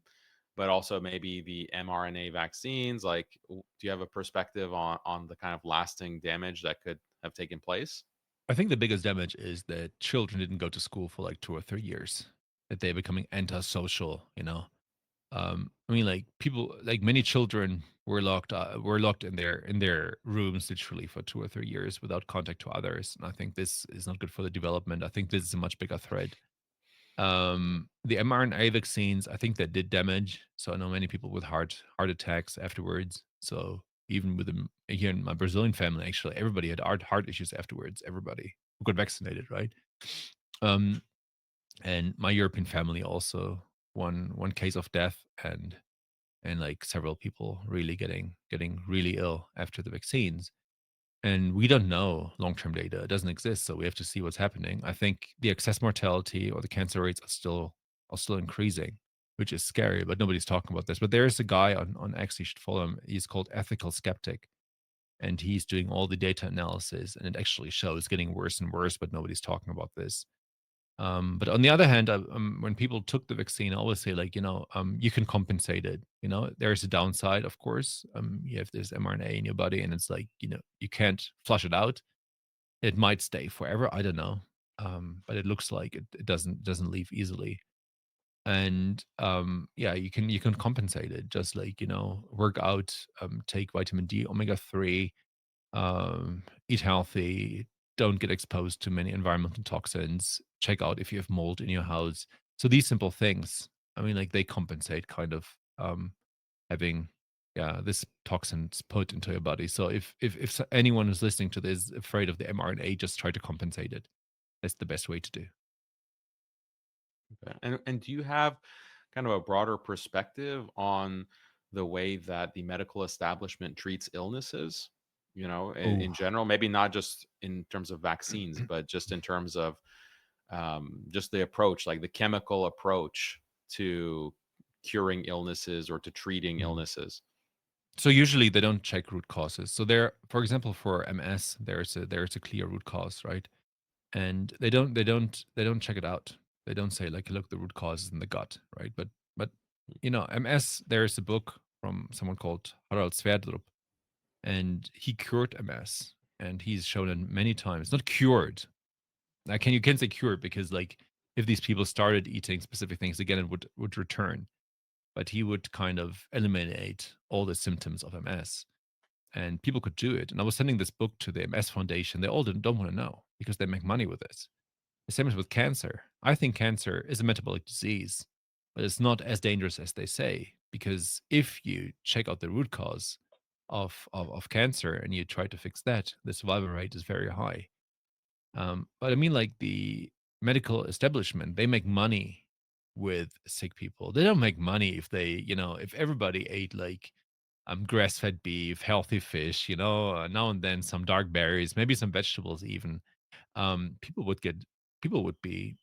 but also maybe the mRNA vaccines? Like, do you have a perspective on the kind of lasting damage that could have taken place? I think the biggest damage is that children didn't go to school for like 2 or 3 years. That they're becoming antisocial. I mean, like people, like many children were locked in their rooms literally for 2 or 3 years without contact to others. And I think this is not good for the development. I think this is a much bigger threat. The mRNA vaccines, I think that did damage. So I know many people with heart attacks afterwards. So even with here in my Brazilian family, actually, everybody had heart issues afterwards. Everybody who got vaccinated, right? Um, and my European family also one case of death, and like several people really getting really ill after the vaccines. And we don't know long-term data. It doesn't exist, so we have to see what's happening. I think the excess mortality or the cancer rates are still increasing, which is scary, but nobody's talking about this. But there is a guy on X, you should follow him. He's called Ethical Skeptic, and he's doing all the data analysis, and it actually shows getting worse and worse, but nobody's talking about this. But on the other hand, when people took the vaccine, I always say, like, you can compensate it. There's a downside, of course. You have this mRNA in your body, and it's like, you can't flush it out. It might stay forever. I don't know. But it looks like it doesn't leave easily. And yeah, you can compensate it. Just like, work out, take vitamin D, omega 3, eat healthy, don't get exposed to many environmental toxins, check out if you have mold in your house. So these simple things, I mean, like they compensate kind of having yeah, this toxins put into your body. So if anyone who's listening to this is afraid of the mRNA, just try to compensate it. That's the best way to do. Okay. And do you have kind of a broader perspective on the way that the medical establishment treats illnesses? In Oh, general, maybe not just in terms of vaccines, but just in terms of just the approach, like the chemical approach to curing illnesses or to treating mm. illnesses. So usually they don't check root causes. So there, for example, for MS, there's a clear root cause, right? And they don't check it out. They don't say like, look, the root cause is in the gut, right? But MS. There's a book from someone called Harald Sverdrup, and he cured MS, and he's shown it many times. Not cured. You can say cured because like if these people started eating specific things again, it would return. But he would kind of eliminate all the symptoms of MS, and people could do it. And I was sending this book to the MS Foundation. They all don't want to know because they make money with this. The same as with cancer. I think cancer is a metabolic disease, but it's not as dangerous as they say. Because if you check out the root cause of cancer and you try to fix that, the survival rate is very high. But I mean, like the medical establishment, they make money with sick people. They don't make money if they, if everybody ate like grass-fed beef, healthy fish, now and then some dark berries, maybe some vegetables even. People would get people would be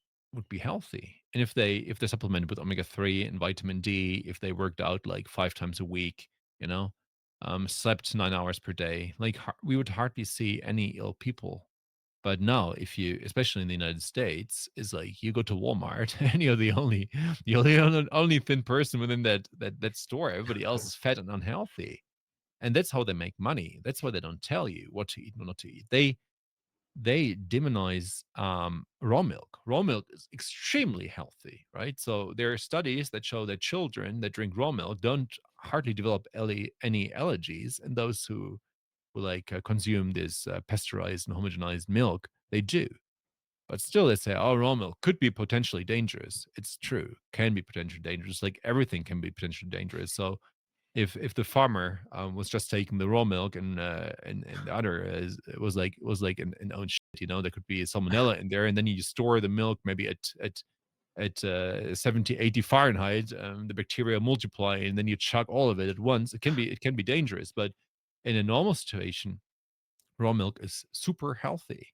healthy. And if they supplemented with omega-3 and vitamin D, if they worked out like 5 times a week, you know, slept 9 hours per day, like we would hardly see any ill people. But now, if you, especially in the United States, is like you go to Walmart and you're the only thin person within that store. Everybody else is fat and unhealthy, and that's how they make money. That's why they don't tell you what to eat and what not to eat. They demonize raw milk. Raw milk is extremely healthy, right? So there are studies that show that children that drink raw milk don't hardly develop any allergies, and those who like consume this pasteurized and homogenized milk, they do. But still, they say, oh, raw milk could be potentially dangerous. It's true, can be potentially dangerous. Like everything can be potentially dangerous. So if the farmer was just taking the raw milk and the other is it was like an own shit, there could be salmonella in there, and then you store the milk maybe at 70, 80 Fahrenheit, the bacteria multiply, and then you chuck all of it at once. It can be dangerous, but in a normal situation, raw milk is super healthy,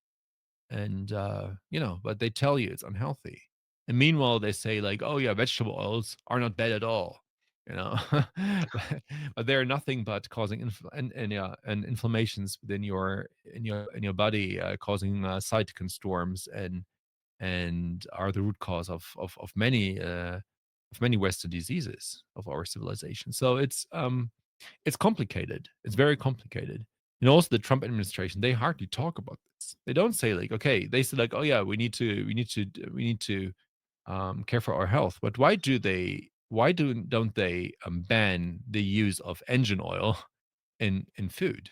and but they tell you it's unhealthy, and meanwhile they say like, oh yeah, vegetable oils are not bad at all, you know, but they're nothing but causing and yeah, and inflammations within your body, causing cytokine storms and are the root cause of many Western diseases of our civilization. So it's complicated. It's very complicated. And also the Trump administration, they hardly talk about this. They don't say like, okay, they say like, oh yeah, we need to care for our health. But why don't they ban the use of engine oil in food?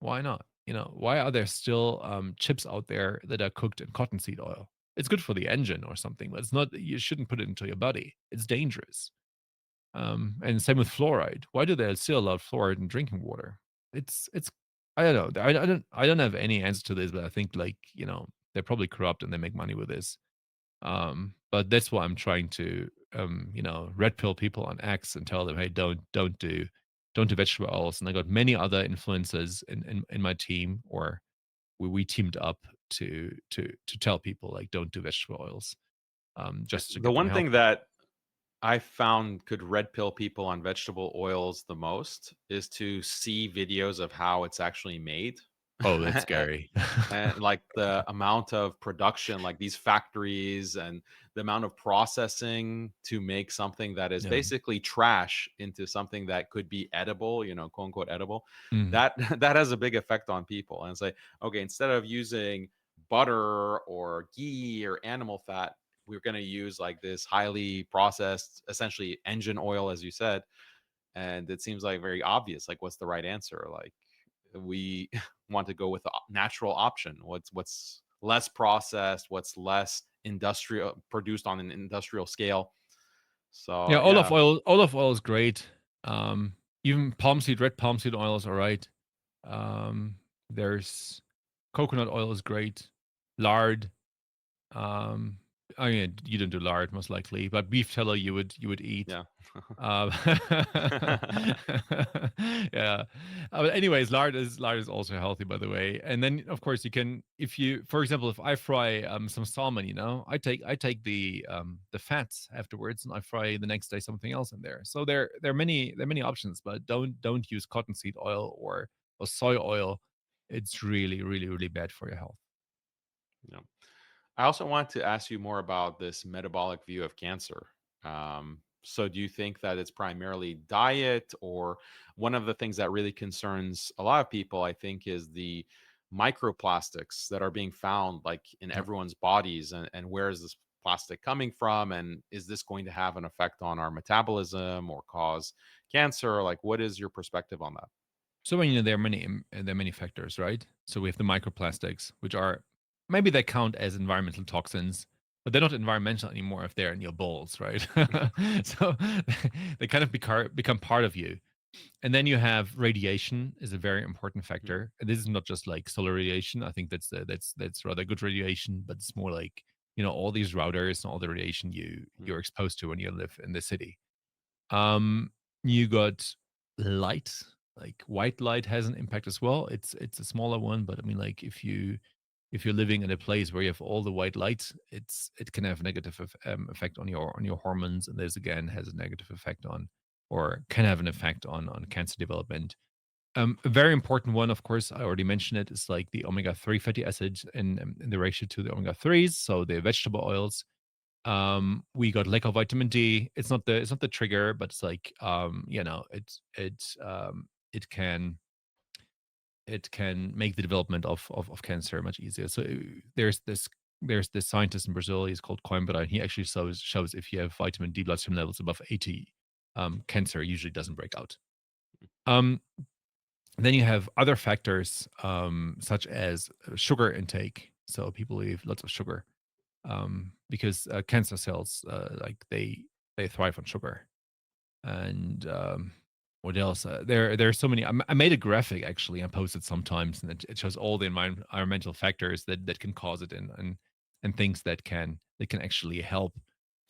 Why not? Why are there still chips out there that are cooked in cottonseed oil? It's good for the engine or something, but it's not. You shouldn't put it into your body. It's dangerous. And same with fluoride. Why do they still allow fluoride in drinking water? It's I don't know. I don't have any answer to this, but I think like they're probably corrupt and they make money with this. But that's why I'm trying to red pill people on X and tell them, hey, don't do vegetable oils. And I got many other influencers in my team, or we teamed up to tell people like don't do vegetable oils, just to The get them one healthy. thing that I found could red pill people on vegetable oils the most is to see videos of how it's actually made. Oh, that's scary. And like the amount of production, like these factories and the amount of processing to make something that is Yeah. basically trash into something that could be edible, quote unquote edible, Mhm. that that has a big effect on people. And it's like, okay, instead of using butter or ghee or animal fat, we're going to use like this highly processed, essentially engine oil, as you said. And it seems like very obvious, like what's the right answer? Like we want to go with the natural option. What's less processed, what's less industrial, produced on an industrial scale. Yeah, So olive yeah, oil olive oil is great. Even red palm seed oil is alright. There's coconut oil is great. Lard, um, I mean, you don't do lard most likely, but beef tallow you would eat. yeah. Um, yeah. But anyways, lard is also healthy, by the way. And then, of course, you can, if you, for example, if I fry some salmon, I take the fats afterwards, and I fry the next day something else in there. So there are many options, but don't use cottonseed oil or soy oil. It's really really really bad for your health. Yeah. I also want to ask you more about this metabolic view of cancer. So, do you think that it's primarily diet, or one of the things that really concerns a lot of people, I think, is the microplastics that are being found like in Yeah. everyone's bodies, and where is this plastic coming from, and is this going to have an effect on our metabolism or cause cancer? Like, what is your perspective on that? So there are many factors, right? So we have the microplastics, which are maybe they count as environmental toxins, but they're not environmental anymore if they're in your balls, right? So they kind of become part of you. And then you have radiation is a very important Mhm, factor. And this is not just like solar radiation. I think that's rather good radiation, but it's more like, all these routers and all the radiation mhm, you're exposed to when you live in the city. Um, you got light, like white light has an impact as well. It's a smaller one, but I mean, like if you're living in a place where you have all the white light, it can have a negative effect on your hormones, and this again has a negative effect on, or can have an effect on cancer development. A very important one, of course, I already mentioned it, is like the omega-3 fatty acids in the ratio to the omega-3s, so the vegetable oils. We got lack of vitamin D. It's not the trigger, but it's like, it can make the development of cancer much easier. So there's this scientist in Brazil. He's called Coimbra, and he actually shows if you have vitamin D bloodstream levels above 80, cancer usually doesn't break out. Um, then you have other factors, such as sugar intake. So people eat lots of sugar, because cancer cells, like they thrive on sugar. And what else? There are so many. I made a graphic actually and posted sometimes, and it shows all the environmental factors that can cause it, and things that can actually help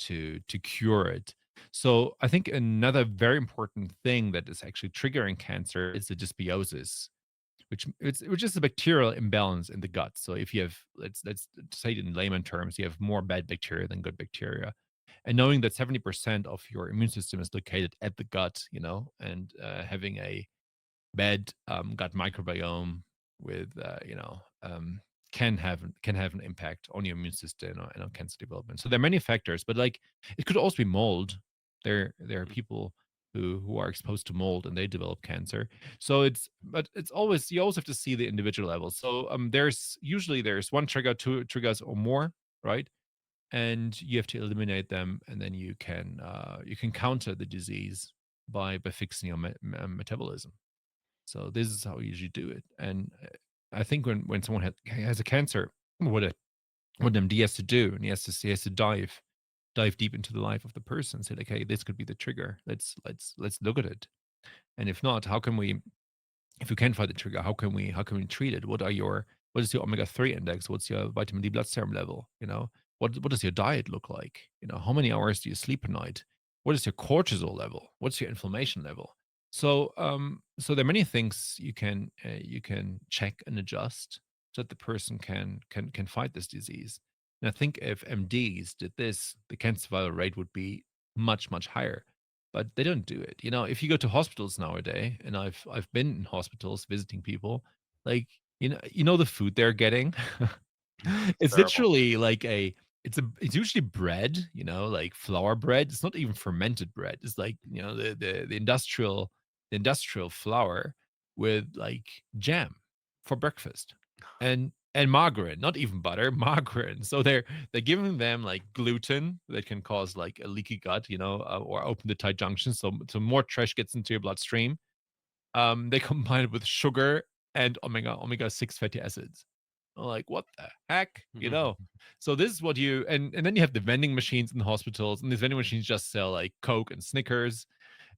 to cure it. So I think another very important thing that is actually triggering cancer is the dysbiosis, which is a bacterial imbalance in the gut. So if you have, let's say it in layman terms, you have more bad bacteria than good bacteria, and knowing that 70% of your immune system is located at the gut, and having a bad gut microbiome with can have an impact on your immune system and on cancer development. So there are many factors, but like it could also be mold. There are mhm. people who are exposed to mold and they develop cancer. So it's always, you always have to see the individual level. So there's one trigger, two triggers or more, right? And you have to eliminate them, and then you can counter the disease by fixing your metabolism. So this is how we usually do it. And I think when someone has a cancer, what MD has to do, and he has to dive deep into the life of the person, and say like, hey, this could be the trigger. Let's look at it. And if not, how can we if you can find the trigger, how can we treat it? What is your omega-3 index? What's your vitamin D blood serum level? What does your diet look like? How many hours do you sleep a night? What is your cortisol level? What's your inflammation level? So there are many things you can check and adjust so that the person can fight this disease. And I think if MDs did this, the cancer survival rate would be much, much higher, but they don't do it. If you go to hospitals nowadays, and I've been in hospitals visiting people, like, the food they're getting. It's It's terrible. literally like it's usually bread, like flour bread. It's not even fermented bread. It's like, the industrial flour with like jam for breakfast, and margarine, not even butter, margarine. So they're giving them like gluten that can cause like a leaky gut, or open the tight junction. So more trash gets into your bloodstream. They combine it with sugar and omega-6 fatty acids. I'm like, what the heck? So this is what and then you have the vending machines in the hospitals, and these vending machines just sell like Coke and Snickers.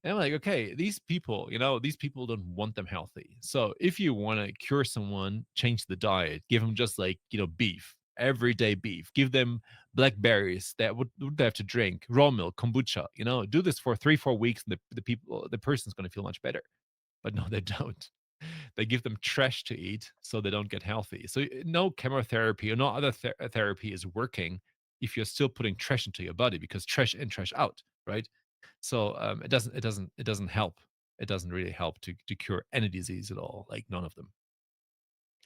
And I'm like, okay, these people don't want them healthy. So if you want to cure someone, change the diet, give them just like, beef, everyday beef, give them blackberries that would they have to drink, raw milk, kombucha, do this for 3-4 weeks, and the person's going to feel much better. But no, they don't. They give them trash to eat so they don't get healthy. So no chemotherapy or no other therapy is working if you're still putting trash into your body, because trash in, trash out, right? So it doesn't help. It doesn't really help to cure any disease at all, like none of them.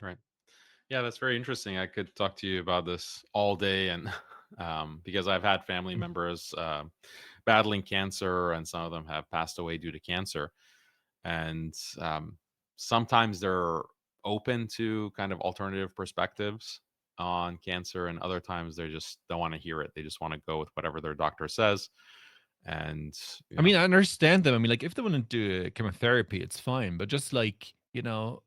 Right. Yeah, that's very interesting. I could talk to you about this all day, and because I've had family members battling cancer, and some of them have passed away due to cancer. And sometimes they're open to kind of alternative perspectives on cancer, and other times they just don't want to hear it. They just want to go with whatever their doctor says. And you I know, mean, I understand them. I mean, like if they want to do chemotherapy, it's fine, but just like, do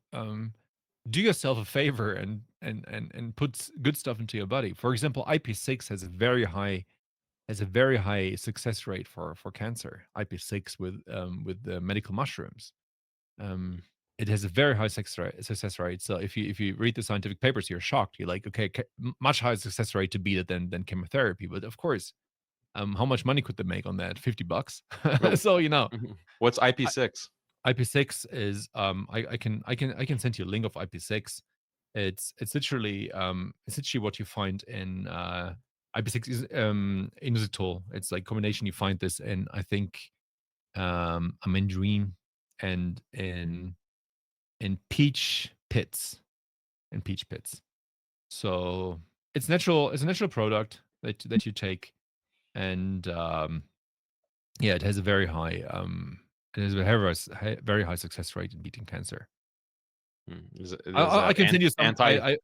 yourself a favor and and puts good stuff into your body. For example, IP6 has a very high success rate for cancer. IP6 with the medical mushrooms. Um, it has a very high success rate. So if you read the scientific papers, you're shocked. You're like, okay, much higher success rate to beat it than chemotherapy. But of course, how much money could they make on that? $50. Well, So mhm. What's IP6? IP6 is I can send you a link of IP6. It's literally what you find in IP6 is inositol. It's like combination you find this in I think a mandarin and in peach pits. So it's natural. It's a natural product that you take, and yeah, it has a very high success rate in beating cancer. Does it I have can send you some. I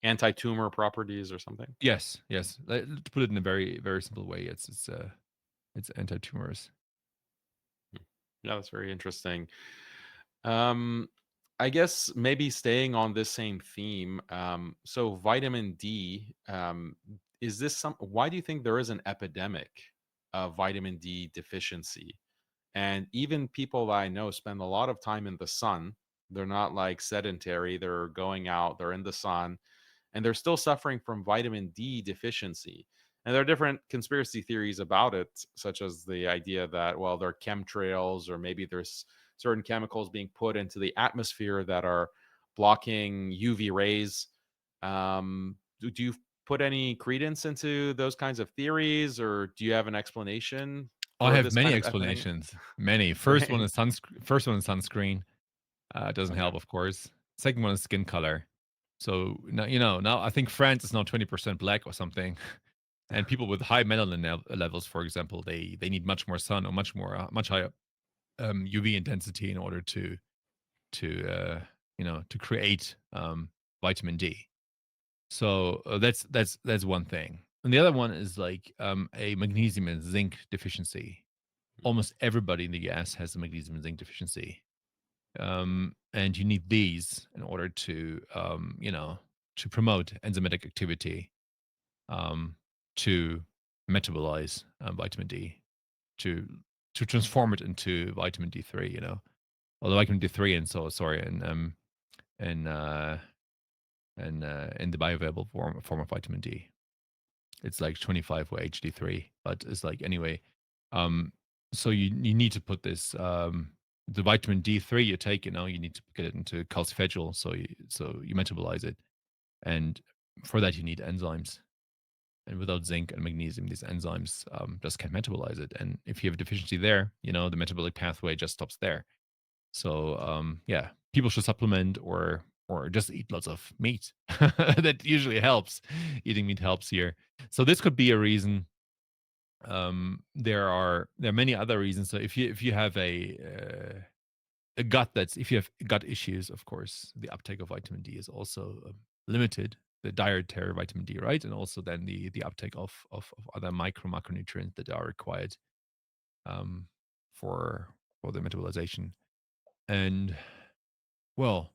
anti-tumor properties or something? yes, yes. To put it in a very simple way, it's anti-tumors. Hmm. Yeah, that's very interesting. Um, I guess maybe staying on this same theme. So vitamin D, is this some? Why do you think there is an epidemic of vitamin D deficiency? And even people that I know spend a lot of time in the sun. They're not like sedentary. They're going out. They're in the sun, and they're still suffering from vitamin D deficiency. And there are different conspiracy theories about it, such as the idea that, well, there are chemtrails, or maybe there's certain chemicals being put into the atmosphere that are blocking UV rays. Do you put any credence into those kinds of theories, or do you have an explanation I for have this many kind of epidemic? explanations. Many. Great. First one is sunscreen. It doesn't Okay. help, of course. Second one is skin color. So now now I think France is now 20% black or something. And people with high melanin levels, for example, they need much more sun or much higher UV intensity in order to create vitamin D. So that's one thing. And the other one is like a magnesium and zinc deficiency. Almost everybody in the US has a magnesium and zinc deficiency. And you need these in order to promote enzymatic activity, um, to metabolize vitamin D, to to transform it into vitamin D3. Or the vitamin D3, and so sorry, and in the bioavailable form of vitamin D. It's like 25 for HD3, but it's like anyway. Um, so you need to put this the vitamin D3 you take, you need to get it into calcifediol, so you metabolize it, and for that you need enzymes. And without zinc and magnesium, these enzymes just can't metabolize it. And if you have a deficiency there, the metabolic pathway just stops there. So yeah, people should supplement or just eat lots of meat. That usually helps. Eating meat helps here. So this could be a reason. There are many other reasons. So if you have a gut that's if you have gut issues, of course, the uptake of vitamin D is also limited. The dietary vitamin D, right, and also then the uptake of other macronutrients that are required um, for the metabolization. And well,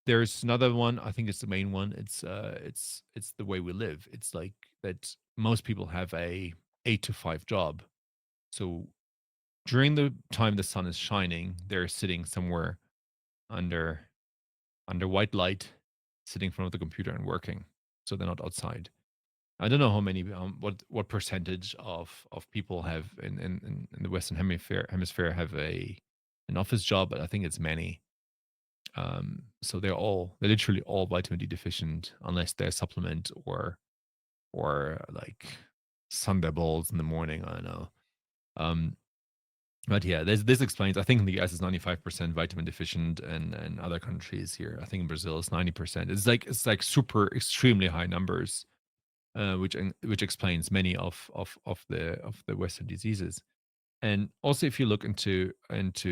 there's another one. I think it's the main one. It's the way we live. It's like that most people have a 8 to 5 job. So during the time the sun is shining, they're sitting somewhere under under white light, sitting in front of the computer and working. So they're not outside. I don't know how many what percentage of people have in the Western hemisphere have a an office job, but I think it's many. So they're literally all vitamin D deficient unless they supplement or like Thunderbolts in the morning. I don't know. Um, but yeah, this explains. I think in the US is 95% vitamin deficient, and other countries here, I think in Brazil is 90%. It's like super extremely high numbers, which explains many of the Western diseases. And also, if you look into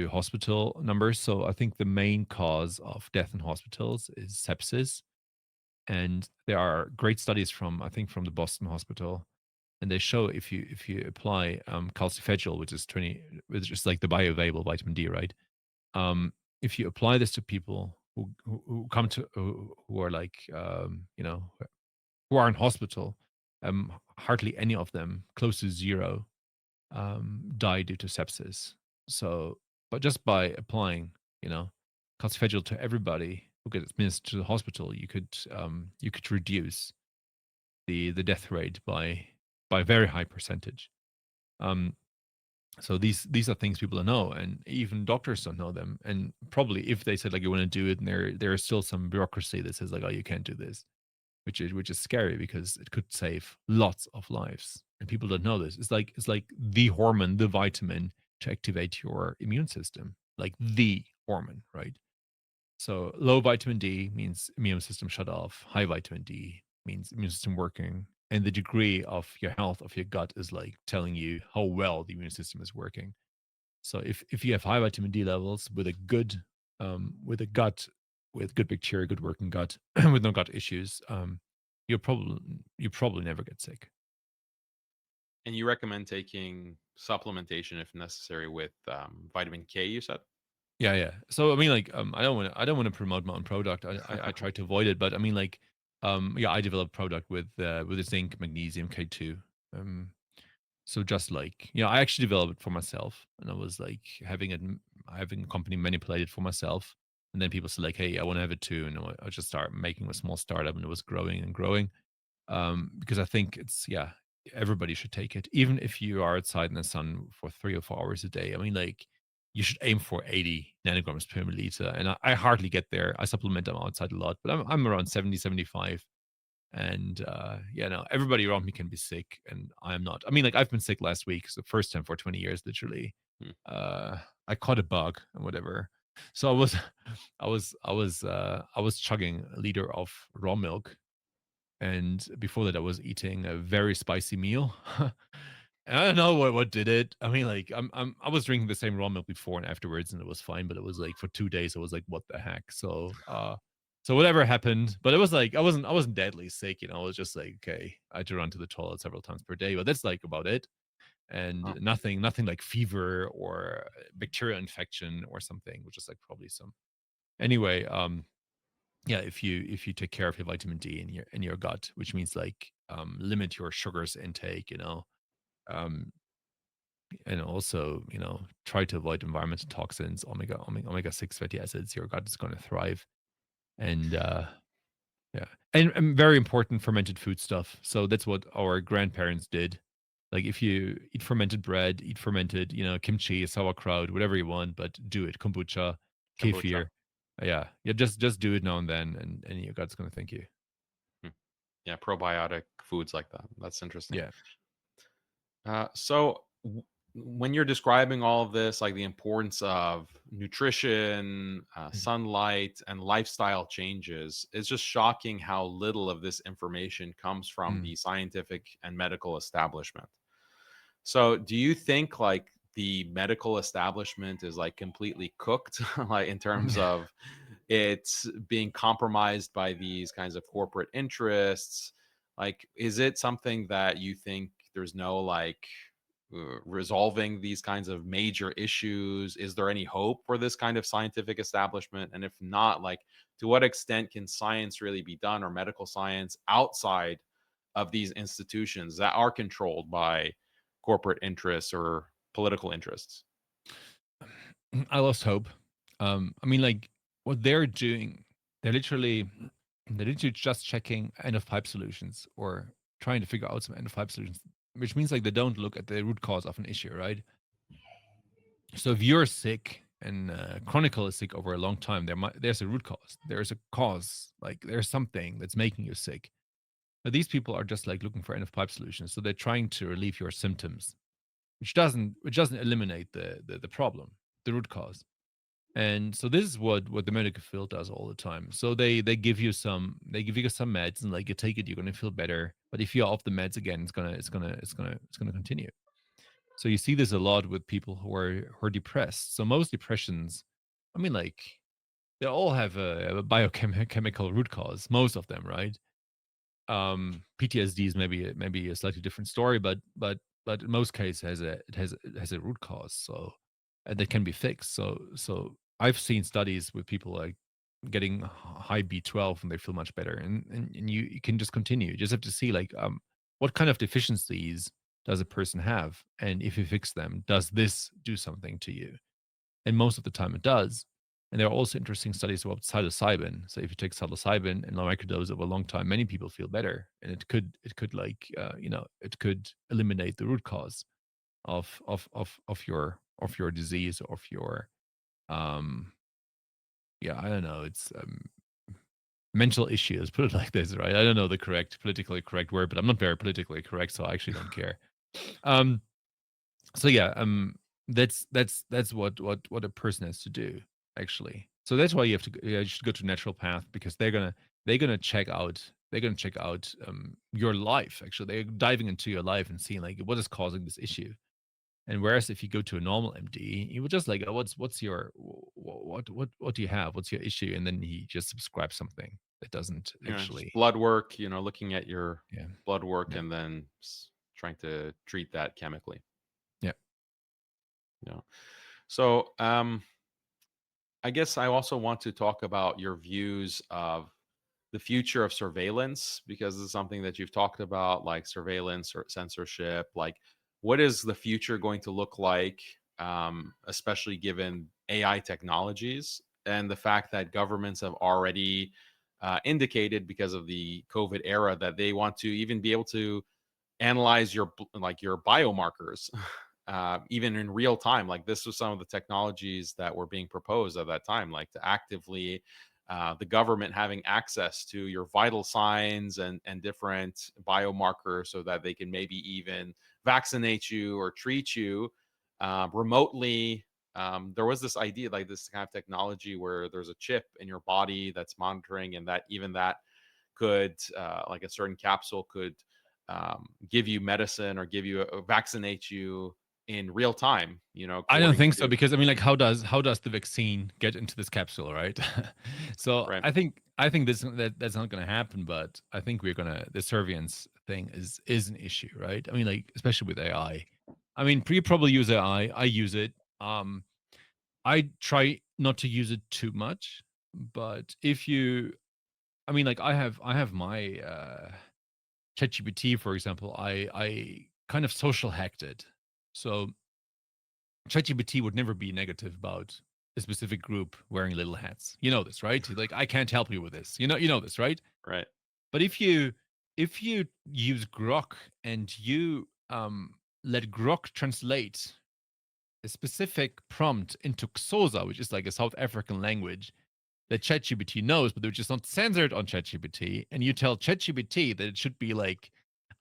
hospital numbers, so I think the main cause of death in hospitals is sepsis. And there are great studies from the Boston Hospital, and they show if you apply calcifediol, which is like the bioavailable vitamin D, right? If you apply this to people who come to who are like who are in hospital, hardly any of them, close to zero, die due to sepsis. So, but just by applying, you know, Conspiracies to everybody who gets administered to the hospital, you could reduce the death rate by a very high percentage. Um, so these are things people don't know, and even doctors don't know them. And probably if they said like you want to do it, and there is still some bureaucracy that says like, oh, you can't do this, which is scary because it could save lots of lives, and people don't know this. It's like the hormone, the vitamin to activate your immune system, like the hormone, right? So low vitamin D means immune system shut off. High vitamin D means immune system working. And the degree of your health of your gut is like telling you how well the immune system is working. So if you have high vitamin D levels with a good with a gut with good bacteria, good working gut, with no gut issues, you probably never get sick. And you recommend taking supplementation if necessary with vitamin K, you said? Yeah, yeah. So I mean, like, I don't want to promote my own product. I try to avoid it, but I mean, like, yeah, I developed product with the zinc, magnesium, K2. Um, so just like, I actually developed it for myself, and I was like having a company manipulate it for myself, and then people said like, hey, I want to have it too, and I just start making a small startup, and it was growing and growing. Because I think everybody should take it, even if you are outside in the sun for 3 or 4 hours a day. I mean, like, you should aim for 80 nanograms per milliliter, and I hardly get there. I supplement them outside a lot, but I'm around 70, 75. And no, everybody around me can be sick, and I am not. I mean, like, I've been sick last week. It's the first time for 20 years, literally. Hmm. I caught a bug and whatever. So I was, I was chugging a liter of raw milk, and before that, I was eating a very spicy meal. And I don't know what did it. I mean, like, I was drinking the same raw milk before and afterwards, and it was fine. But it was like for 2 days, I was like, what the heck? So whatever happened, but it was like I wasn't deadly sick. I was just like, okay, I had to run to the toilet several times per day, but that's like about it. And Oh. nothing like fever or bacterial infection or something, which is like probably some. Anyway, yeah, if you take care of your vitamin D in your gut, which means like limit your sugars intake, um, and also try to avoid environmental toxins, omega 6 fatty acids. Your gut is going to thrive, and yeah, and very important fermented food stuff. So that's what our grandparents did. Like if you eat fermented bread, eat fermented, kimchi, sauerkraut, whatever you want, but do it. Kombucha, Kombucha. kefir. Yeah, just do it now and then, and your gut's gonna thank you. Hmm. Yeah, probiotic foods like that. That's interesting. Yeah. When you're describing all of this, like the importance of nutrition, Mm, sunlight, and lifestyle changes, it's just shocking how little of this information comes from mm. the scientific and medical establishment. So, do you think like the medical establishment is like completely cooked, like in terms of it's being compromised by these kinds of corporate interests? Like, is it something that you think there's no like resolving these kinds of major issues? Is there any hope for this kind of scientific establishment? And if not, like, to what extent can science really be done or medical science outside of these institutions that are controlled by corporate interests or political interests? I lost hope. I mean, like, what they're doing, they're literally they're literally just checking end of pipe solutions or trying to figure out some end of pipe solutions, which means like they don't look at the root cause of an issue, right? So if you're sick and chronicle is sick over a long time, there's a root cause. There's a cause, like there's something that's making you sick. But these people are just like looking for end of pipe solutions, so they're trying to relieve your symptoms, which doesn't eliminate the problem, the root cause. And so this is what the medical field does all the time. So they give you some meds, and like you take it, you're gonna feel better. But if you're off the meds again, it's gonna continue. So you see this a lot with people who are depressed. So most depressions, I mean, like, they all have a biochemical root cause. Most of them, right? PTSD is maybe a slightly different story, but in most cases it has a root cause. So and that can be fixed. So I've seen studies with people like getting high B12 and they feel much better. And you can just continue. You just have to see like what kind of deficiencies does a person have? And if you fix them, does this do something to you? And most of the time it does. And there are also interesting studies about psilocybin. So if you take psilocybin and microdose over a long time, many people feel better. And it could like it could eliminate the root cause of your disease, of your um yeah, I don't know. It's mental issues, put it like this, right? I don't know the politically correct word, but I'm not very politically correct, so I actually don't care. Um, so yeah, that's what a person has to do actually. So that's why you should go to natural path because they're gonna check out your life. Actually, they're diving into your life and seeing like what is causing this issue. And whereas if you go to a normal MD, he would just like, oh, what's your what do you have? What's your issue? And then he just prescribes something that doesn't Just actually. blood work, looking at your Yeah, blood work yeah, and then trying to treat that chemically. yeah. Yeah. So, I guess I also want to talk about your views of the future of surveillance because this is something that you've talked about, like surveillance or censorship. Like, what is the future going to look like, especially given AI technologies and the fact that governments have already indicated because of the COVID era that they want to even be able to analyze your biomarkers even in real time. Like this was some of the technologies that were being proposed at that time, like to actively the government having access to your vital signs and different biomarkers so that they can maybe even vaccinate you or treat you remotely. There was this idea, like this kind of technology where there's a chip in your body that's monitoring, and that even that could, like a certain capsule could give you medicine or vaccinate you in real time, I don't according think so to because I mean, like, how does the vaccine get into this capsule, right? So right. I think that's not going to happen, but I think the surveillance thing is an issue, right? I mean, like, especially with AI. I mean, you probably use AI. I use it. Um, I try not to use it too much, but if you, I mean, like, I have my ChatGPT, for example. I kind of social hacked it, so ChatGPT would never be negative about a specific group wearing little hats. You know this, right? Like, I can't help you with this. You know this, right? Right. But if you use Grok and you let Grok translate a specific prompt into Xhosa, which is like a South African language that ChatGPT knows, but they're just not censored on ChatGPT, and you tell ChatGPT that it should be like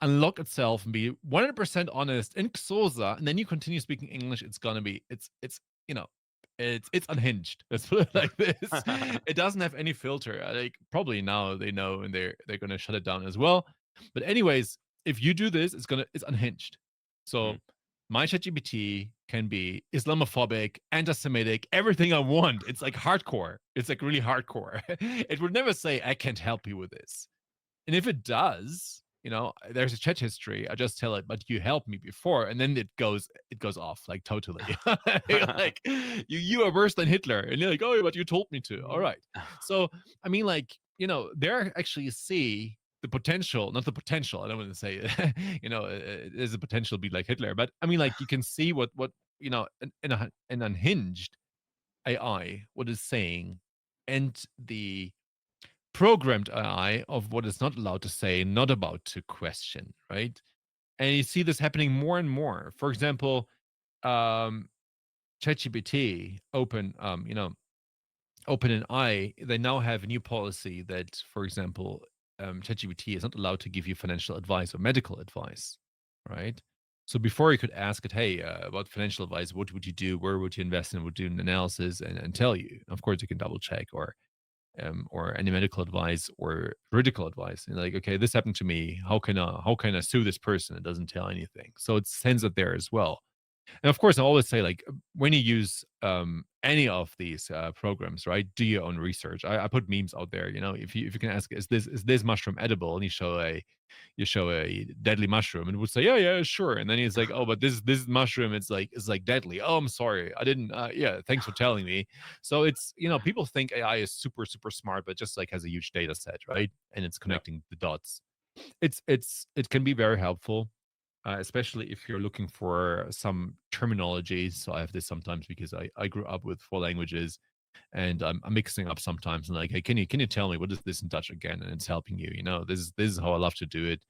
unlock itself and be 100% honest in Xhosa, and then you continue speaking English, it's gonna be it's you know it's unhinged. Let's put it like this. It doesn't have any filter. Like probably now they know and they're gonna shut it down as well. But anyways, if you do this, it's unhinged. Mm. So my ChatGPT can be Islamophobic, anti-Semitic, everything I want. It's like hardcore. It's like really hardcore. It would never say, I can't help you with this. And if it does, there's a chat history. I just tell it, but you helped me before, and then it goes off like totally. Like you are worse than Hitler, and you're like, oh, but you told me to. All right. So I mean, like there actually see the potential, not the potential. I don't want to say, there's a potential to be like Hitler, but I mean, like you can see what an unhinged AI what is saying, and the programmed AI of what is not allowed to say, not about to question, right? And you see this happening more and more. For example, um, ChatGPT, OpenAI, they now have a new policy that, for example, ChatGPT is not allowed to give you financial advice or medical advice, right? So before you could ask it, hey, about financial advice, what would you do? Where would you invest in? Would do an analysis and tell you. Of course, you can double check or any medical advice or juridical advice. And like, okay, this happened to me. How can I sue this person? It doesn't tell anything. So it sends it there as well. And of course, I always say like when you use any of these programs, right? Do your own research. I put memes out there. If you can ask, is this mushroom edible, and you show a deadly mushroom, and it would say, yeah, yeah, sure. And then he's like, oh, but this mushroom, it's like deadly. Oh, I'm sorry, I didn't. Yeah, thanks for telling me. So it's people think AI is super super smart, but just like has a huge data set, right? And it's Yeah. connecting the dots. It can be very helpful, especially if you're looking for some terminology. So I have this sometimes because I grew up with four languages, and I'm mixing up sometimes. And like, hey, can you tell me what is this in Dutch again? And it's helping you. This is how I love to do it.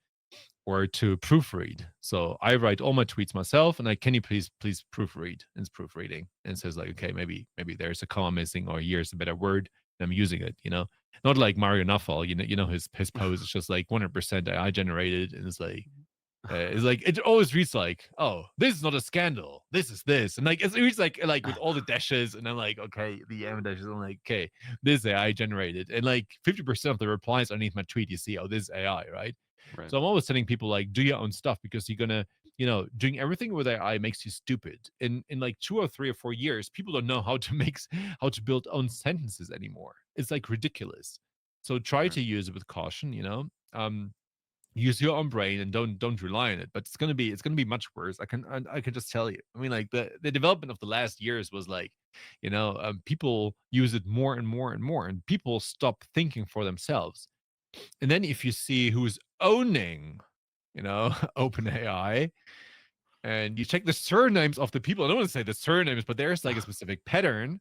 Or to proofread. So I write all my tweets myself, and can you please proofread? And it's proofreading, and it says like, okay, maybe there's a comma missing, or here's a better word. And I'm using it. Not like Mario Nuffall. His pose is just like 100% AI generated, and it's like it always reads like, oh, this is not a scandal. This is this, and like it reads like with all the dashes, and I'm like, okay, the M dashes. I'm like, okay, this is AI generated, and like 50% of the replies underneath my tweet, you see, oh, this is AI, right? Right. So I'm always telling people like, do your own stuff, because you're gonna, doing everything with AI makes you stupid. In like 2 or 3 or 4 years, people don't know how to build own sentences anymore. It's like ridiculous. So try Right. to use it with caution. Use your own brain, and don't rely on it. But it's gonna be much worse. I can just tell you. I mean, like the development of the last years was like, people use it more and more and more, and people stop thinking for themselves. And then if you see who's owning, OpenAI, and you check the surnames of the people, I don't want to say the surnames, but there's like a specific pattern,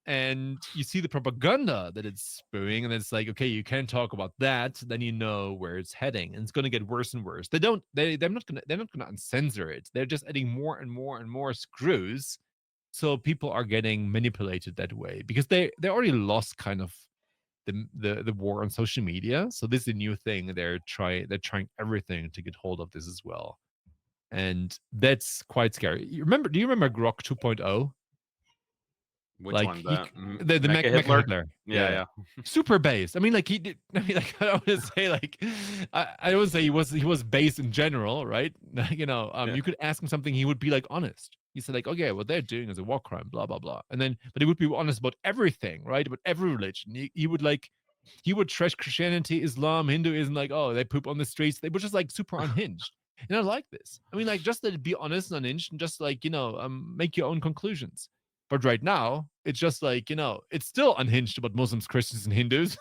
and you see the propaganda that it's spewing, and it's like, okay, you can't talk about that, then you know where it's heading, and it's going to get worse and worse. They're not going to uncensor it. They're just adding more and more and more screws, so people are getting manipulated that way, because they already lost kind of the war on social media. So this is a new thing. They're trying everything to get hold of this as well. And that's quite scary. Do you remember Grok 2.0? Which Like one? The the Mecha Mecha Hitler? Hitler. Yeah, Yeah. yeah. Super base. I mean, like he did. I mean, like I don't want to say like I would say he was base in general, right? Yeah. You could ask him something, he would be like honest. He said like, okay, what they're doing is a war crime, blah blah blah. And then, but he would be honest about everything, right? About every religion. He would trash Christianity, Islam, Hinduism, like, oh, they poop on the streets. They were just like super unhinged. And I like this. I mean, like, just let it be honest and unhinged, and just like, make your own conclusions. But right now, it's just like, it's still unhinged about Muslims, Christians, and Hindus.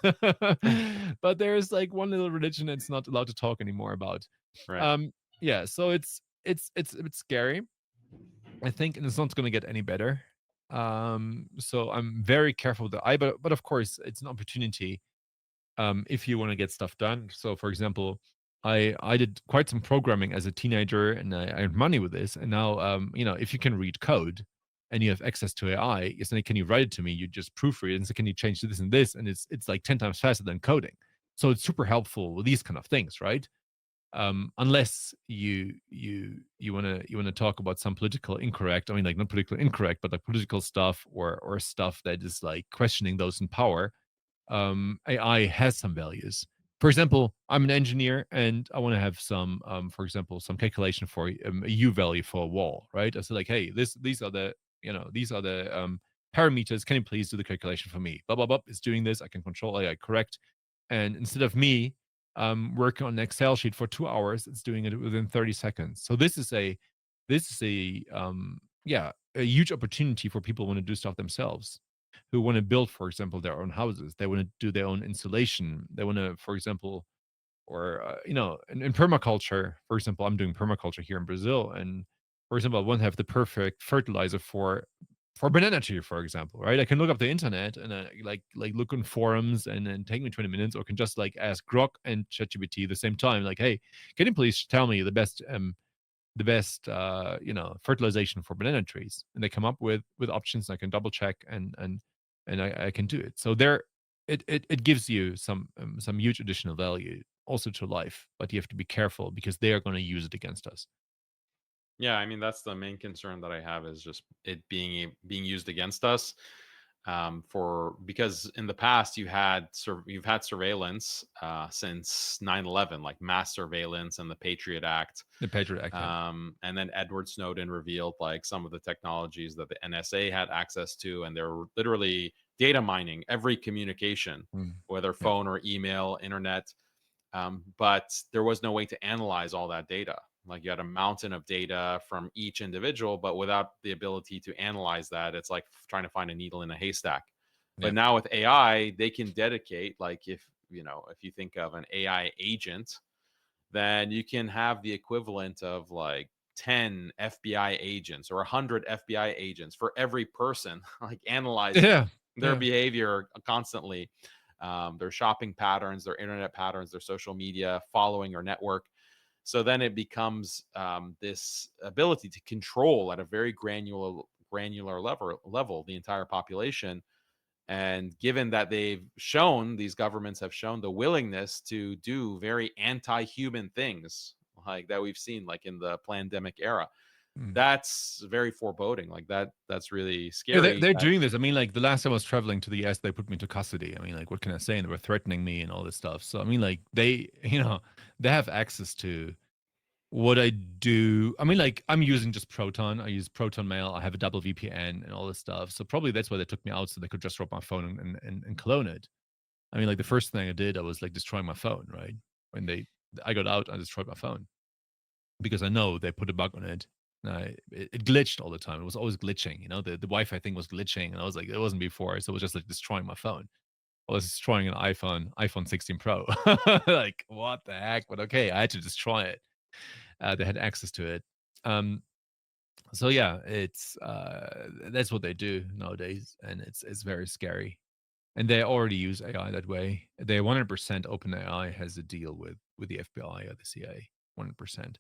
But there's like one little religion that's not allowed to talk anymore about. Right. Um, yeah, so it's a bit scary, I think, and it's not going to get any better. So I'm very careful with the eye, but of course, it's an opportunity, if you want to get stuff done. So, for example, I did quite some programming as a teenager, and I earned money with this. And now, if you can read code and you have access to AI, it's like, can you write it to me? You just proofread it and say, can you change this and this? And it's like 10 times faster than coding. So it's super helpful with these kind of things, right? Unless you wanna talk about some political incorrect. I mean, like not politically incorrect, but like political stuff, or stuff that is like questioning those in power. AI has some values. For example, I'm an engineer, and I want to have some, for example, some calculation for a U value for a wall, right? I said like, hey, these are the parameters. Can you please do the calculation for me? Blah blah blah. It's doing this. I can control AI correct, and instead of me working on an Excel sheet for 2 hours, it's doing it within 30 seconds. So this is a huge opportunity for people who want to do stuff themselves, who want to build, for example, their own houses. They want to do their own insulation. They want to, for example, or in permaculture, for example, I'm doing permaculture here in Brazil, and for example, I want to have the perfect fertilizer for banana tree, for example, right? I can look up the internet, and like look on forums, and then take me 20 minutes, or can just like ask Grok and ChatGPT at the same time, like, hey, can you please tell me the best fertilization for banana trees? And they come up with options, and I can double check, and I can do it. So it gives you some huge additional value also to life, but you have to be careful, because they are going to use it against us. Yeah, I mean that's the main concern that I have, is just it being used against us. For because in the past you've had surveillance since 9/11, like mass surveillance and the Patriot Act. The Patriot Act. Yeah. And then Edward Snowden revealed like some of the technologies that the NSA had access to, and they're literally data mining every communication, Mm. whether Yeah. phone or email, internet. But there was no way to analyze all that data. Like you had a mountain of data from each individual, but without the ability to analyze that, it's like trying to find a needle in a haystack. Yeah. But now with AI, they can dedicate, like if you think of an AI agent, then you can have the equivalent of like 10 FBI agents or 100 FBI agents for every person, like analyzing Yeah. their Yeah. behavior constantly, their shopping patterns, their internet patterns, their social media following or network. So then it becomes this ability to control at a very granular level the entire population. And given that these governments have shown the willingness to do very anti-human things like that we've seen like in the pandemic era, Mm. that's very foreboding. Like that's really Yeah, scary. they're doing this. I mean, like the last time I was traveling to the US, they put me into custody. I mean, like, what can I say? And they were threatening me and all this stuff. So I mean, like they, they have access to what I do. I mean, like I'm using just Proton. I use Proton Mail. I have a double VPN and all this stuff. So probably that's why they took me out, so they could just drop my phone and clone it. I mean, like the first thing I did, I was like destroying my phone, right? When I got out, I destroyed my phone because I know they put a bug on it. And it glitched all the time. It was always glitching. The Wi-Fi thing was glitching, and I was like, it wasn't before, so it was just like destroying my phone. I was destroying an iPhone 16 Pro. Like, what the heck? But okay, I had to destroy it. They had access to it. Um, so yeah, it's that's what they do nowadays, and it's very scary. And they already use AI that way. They 100% OpenAI has a deal with the FBI or the CIA, 100%.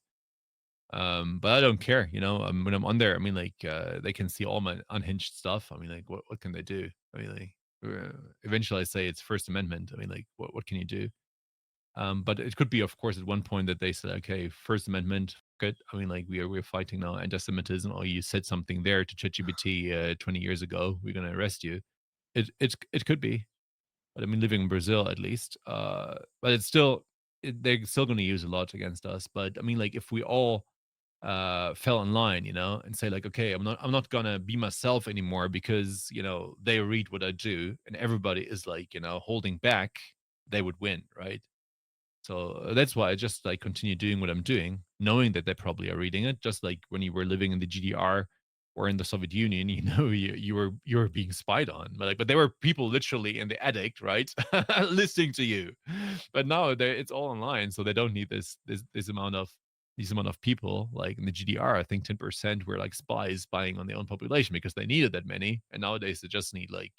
But I don't care, when I'm on there. I mean, like, they can see all my unhinged stuff. I mean, like, what can they do? I mean, like, eventually I say it's First Amendment. I mean, like, what can you do? But it could be, of course, at one point that they said, okay, First Amendment, good. I mean, like, we're fighting now anti-Semitism, or you said something there to ChatGPT 20 years ago, we're gonna arrest you. It could be, but I mean, living in Brazil at least, but they're still gonna use a lot against us. But I mean, like, if we all fell in line, and say like, okay, I'm not gonna be myself anymore because they read what I do, and everybody is like holding back, they would win, right? So that's why I just like continue doing what I'm doing, knowing that they probably are reading it. Just like when you were living in the GDR or in the Soviet Union, you were being spied on. But there were people literally in the attic, right, listening to you. But now it's all online, so they don't need this amount of people. Like in the GDR, I think 10% were like spies spying on their own population because they needed that many, and nowadays they just need like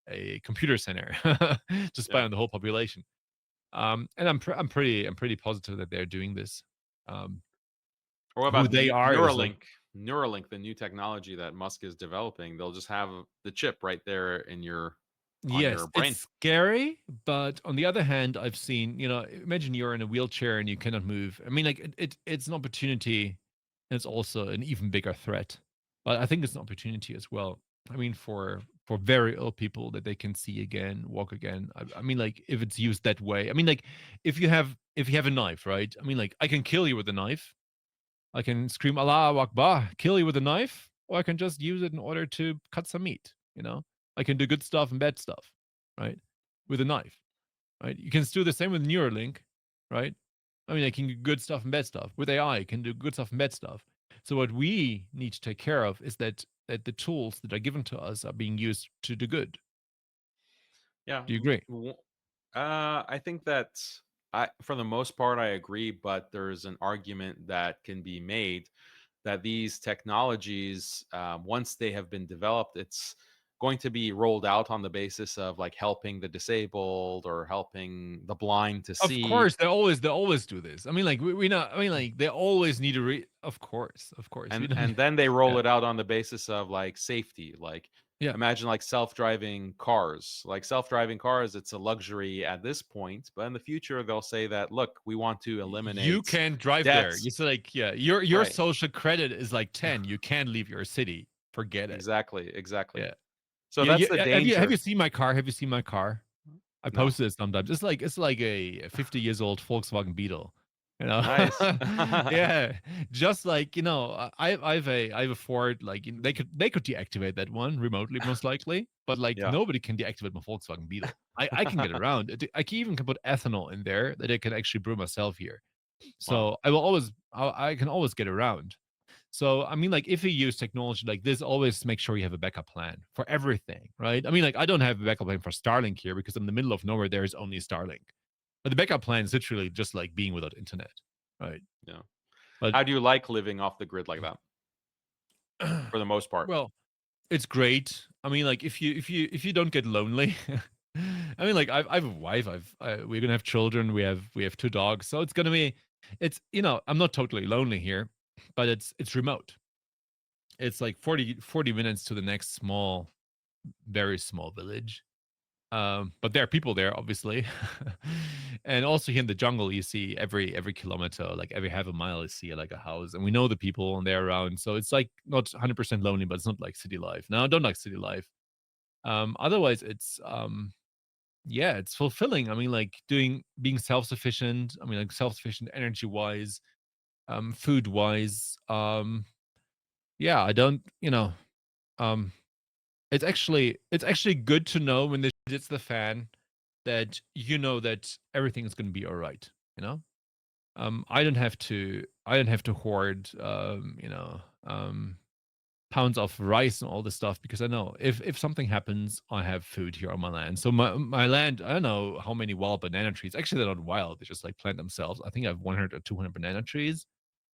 a computer center to spy Yeah. on the whole population. And I'm pretty positive that they're doing this. Um, Or what who about they are is like, Neuralink, the new technology that Musk is developing. They'll just have the chip right there in your on your yes, it's brain. scary, but on the other hand, I've seen, imagine you're in a wheelchair and you cannot move. I mean, like it's an opportunity, and it's also an even bigger threat. But I think it's an opportunity as well. I mean, for very ill people that they can see again, walk again. I mean, like if it's used that way. I mean, like if you have a knife, right? I mean, like I can kill you with a knife. I can scream Allah Akbar, kill you with a knife, or I can just use it in order to cut some meat. I can do good stuff and bad stuff, right? With a knife, right? You can do the same with Neuralink, right? I mean, I can do good stuff and bad stuff. With AI, I can do good stuff and bad stuff. So what we need to take care of is that the tools that are given to us are being used to do good. Yeah. Do you agree? I think that for the most part, I agree, but there's an argument that can be made that these technologies, once they have been developed, it's going to be rolled out on the basis of like helping the disabled or helping the blind to Of see. course, they always do this. I mean, like we know. I mean, like they always need to read. Of course, we don't. And then they roll Yeah, it out on the basis of like safety. Like yeah. imagine like self-driving cars. Like self-driving cars, it's a luxury at this point, but in the future they'll say that, look, we want to You eliminate can't drive there. deaths. It's like, yeah, your Right. social credit is like 10. You can't leave your city. Forget it. Exactly, exactly. Yeah. So that's the Have you danger. seen my car? Have you seen my car? I No. posted it sometimes. It's like a 50 years old Volkswagen Beetle, you know? Nice. Yeah, just like, I have a Ford, like, they could deactivate that one remotely, most likely, but, like, Yeah. nobody can deactivate my Volkswagen Beetle. I can get around. I can even put ethanol in there that I can actually brew myself here. Wow. So, I can always get around. So, I mean, like, if you use technology like this, always make sure you have a backup plan for everything, right? I mean, like, I don't have a backup plan for Starlink here because in the middle of nowhere, there is only Starlink. But the backup plan is literally just like being without internet, right? Yeah. But How do you like living off the grid like that for the most part? well, it's great. I mean, like, if you don't get lonely, I mean, like, I have a wife. We're gonna have children. We have two dogs, so I'm not totally lonely here, but it's remote. It's like 40 minutes to the next very small village. But there are people there, obviously. And also here in the jungle, you see every kilometer, like every half a mile, you see like a house, and we know the people and they're around. So it's like not 100% lonely, but it's not like city life. No, I don't like city life. Otherwise, yeah, it's fulfilling. I mean, like being self sufficient. I mean, like self sufficient energy wise, food wise. Yeah, I don't, um, it's actually good to know when the shit hits the fan that you know that everything is gonna be alright, you know? I don't have to hoard, pounds of rice and all this stuff because I know if something happens, I have food here on my land. So my land, I don't know how many wild banana trees. Actually, they're not wild, they just, like, plant themselves. I think I have 100 or 200 banana trees,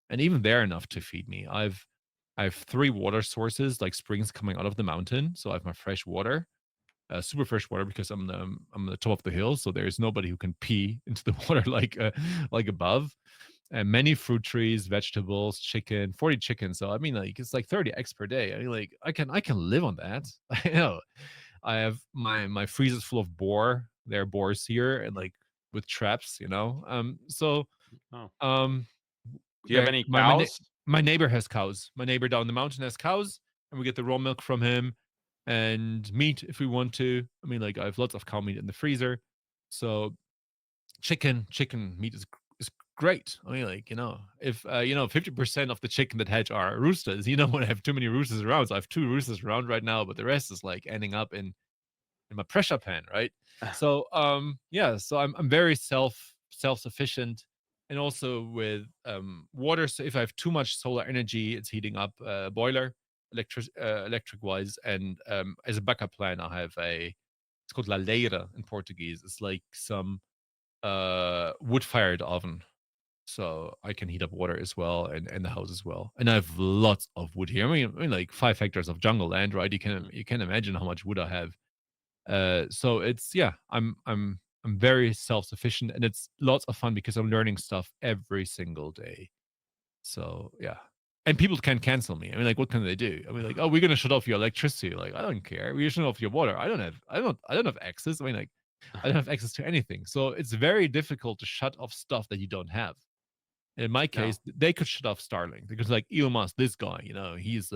and even they're enough to feed me. I have 3 water sources, like springs coming out of the mountain, so I have my fresh water, super fresh water because I'm the top of the hill, so there's nobody who can pee into the water like above. And many fruit trees, vegetables, chicken, 40 chickens. So I mean, like it's like 30 eggs per day. I mean, like I can live on that. I know. I have my freezers full of boar. There are boars here and like with traps, you know. Oh. Um, Do you have there any my cows? my neighbor has cows. My neighbor down the mountain has cows, and we get the raw milk from him and meat if we want to. I mean, like I have lots of cow meat in the freezer. So chicken meat is great. I mean, like, if 50% of the chicken that hatch are roosters, you don't want to have too many roosters around. So I have 2 roosters around right now, but the rest is like ending up in my pressure pan, right? So yeah, so I'm very self-sufficient, and also with water. So if I have too much solar energy, it's heating up a boiler electric wise, and as a backup plan, I have a it's called lareira in Portuguese. It's like some wood fired oven, so I can heat up water as well and the house as well. And I have lots of wood here. I mean like 5 hectares of jungle land, right? You can imagine how much wood I have. So it's yeah, I'm very self-sufficient, and it's lots of fun because I'm learning stuff every single day. So yeah. And people can cancel me. I mean, like, what can they do? I mean, like, oh, we're gonna shut off your electricity. Like, I don't care. We're shut off your water. I don't have access. I mean, like, I don't have access to anything. So it's very difficult to shut off stuff that you don't have. In my No. case, they could shut off Starlink because like Elon Musk, this guy, he's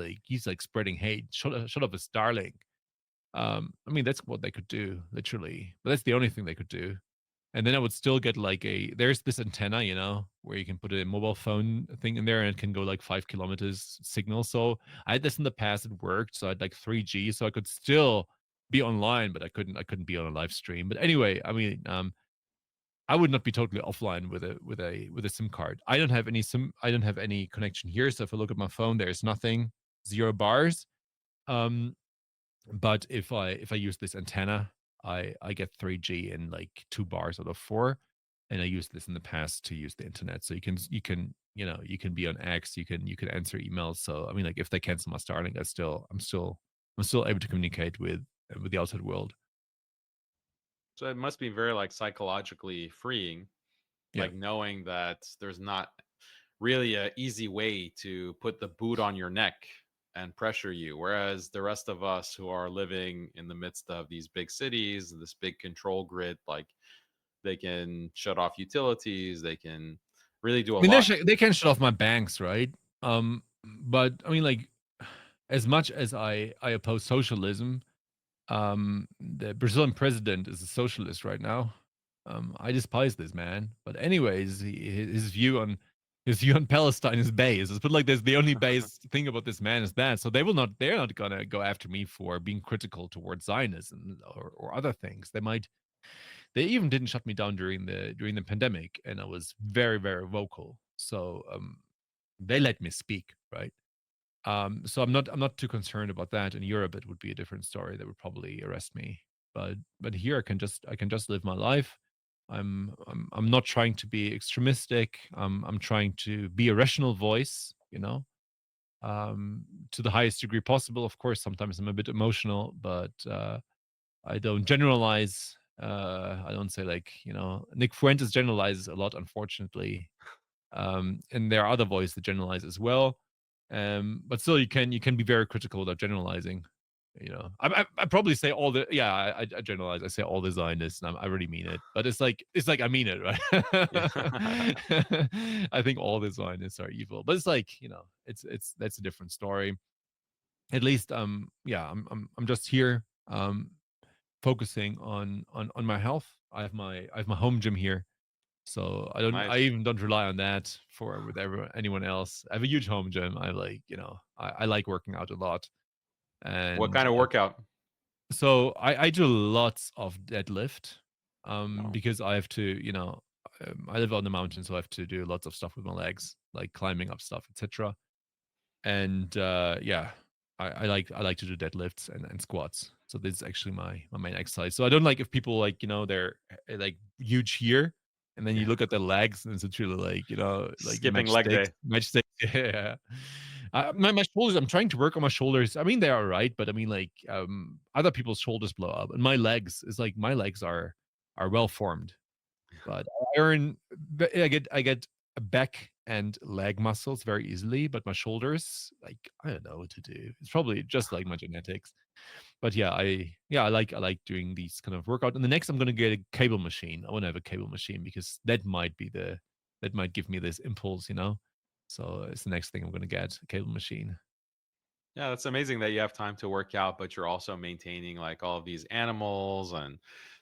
like spreading hate. Shut off his Starlink. I mean, that's what they could do, literally. But that's the only thing they could do. And then I would still get like there's this antenna, where you can put a mobile phone thing in there and it can go like 5 kilometers signal. So I had this in the past, it worked. So I had like 3G, so I could still be online, but I couldn't be on a live stream. But anyway, I mean, I would not be totally offline with a SIM card. I don't have any connection here. So if I look at my phone, there's nothing, 0 bars. Um, but if I use this antenna, I get 3G in like 2 bars out of 4, and I used this in the past to use the internet. So you can be on X, you can answer emails. So I mean, like if they cancel my Starlink, I'm still able to communicate with the outside world. So it must be very like psychologically freeing, Yeah. like knowing that there's not really a easy way to put the boot on your neck and pressure you. Whereas the rest of us who are living in the midst of these big cities, this big control grid, like they can shut off utilities, they can really do a I mean, lot. they can shut off my banks, right? But I mean, like, as much as I oppose socialism, The Brazilian president is a socialist right now. I despise this man. But anyways, his view on Palestine is base. It's put like this: the only base thing about this man is that. So they're not gonna go after me for being critical towards Zionism or other things. They even didn't shut me down during the pandemic, and I was very, very vocal. So they let me speak, right? So I'm not too concerned about that. In Europe, it would be a different story. They would probably arrest me. But here I can just live my life. I'm not trying to be extremistic. I'm trying to be a rational voice, to the highest degree possible. Of course, sometimes I'm a bit emotional, but I don't generalize. I don't say like, Nick Fuentes generalizes a lot, unfortunately, and there are other voices that generalize as well. But still, you can be very critical without generalizing. I probably say all the yeah I generalize. I say all the Zionists, and I really mean it. But it's like I mean it, right? Yeah. I think all the Zionists are evil, but it's like it's that's a different story. At least yeah I'm just here focusing on my health. I have my home gym here, so I Nice. even don't rely on that for with anyone else. I have a huge home gym. I like, I like working out a lot. What And kind of workout? so I do lots of deadlift No. because I have to, I live on the mountain, so I have to do lots of stuff with my legs, like climbing up stuff, etc. And yeah, I like to do deadlifts and squats. So this is actually my main exercise. So I don't like if people like they're like huge here, and then you Yeah. look at their legs and it's literally like like Skipping leg day. matchsticks. Yeah. My shoulders. I'm trying to work on my shoulders. I mean they're all right, but I mean like other people's shoulders blow up, and my legs is like my legs are well formed. But I get back and leg muscles very easily, but my shoulders, like, I don't know what to do. It's probably just like my genetics. But yeah, I like doing these kind of workout. And the next I'm gonna get a cable machine. I wanna have a cable machine because that might give me this impulse, you know? So it's the next thing I'm gonna get, a cable machine. Yeah, that's amazing that you have time to work out, but you're also maintaining like all of these animals and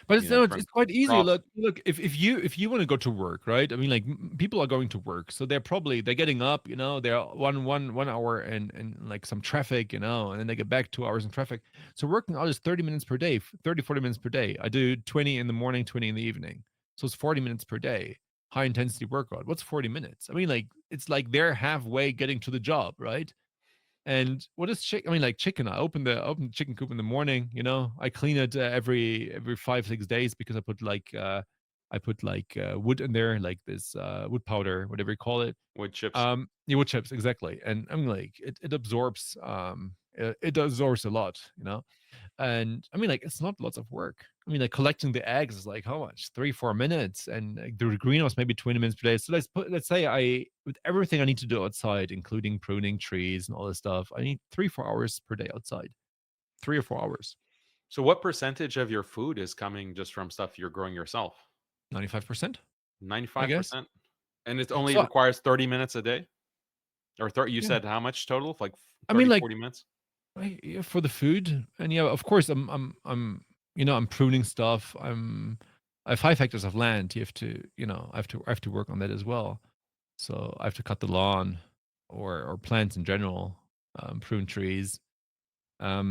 But it's no, it's different quite easy. crops. Look, if you want to go to work, right? I mean, like people are going to work, so they're getting up, they're 1 hour and like some traffic, and then they get back 2 hours in traffic. So working out is 30 minutes per day, 30, 40 minutes per day. I do 20 in the morning, 20 in the evening. So it's 40 minutes per day. High intensity workout. What's 40 minutes? I mean, like it's like they're halfway getting to the job, right? And what is chicken? I mean, like chicken. I open the chicken coop in the morning. I clean it every 5 6 days because I put like wood in there, like this wood powder, whatever you call it. Wood chips. Yeah, wood chips exactly. And I'm like it absorbs it absorbs a lot. And I mean, like, it's not lots of work. I mean, like, collecting the eggs is like how much? 3, 4 minutes, and like, the greenhouse maybe 20 minutes per day. So let's say with everything I need to do outside, including pruning trees and all this stuff, I need 3, 4 hours per day outside. 3 or 4 hours. So what percentage of your food is coming just from stuff you're growing yourself? 95%, I guess. 95%? And it only So requires 30 minutes a day? Or 30, you yeah, said how much total? Like I mean, 30, like 40 minutes? yeah, for the food, and yeah, of course, I'm pruning stuff. I have 5 hectares of land. You have to, I have to work on that as well. So I have to cut the lawn or plants in general, prune trees. I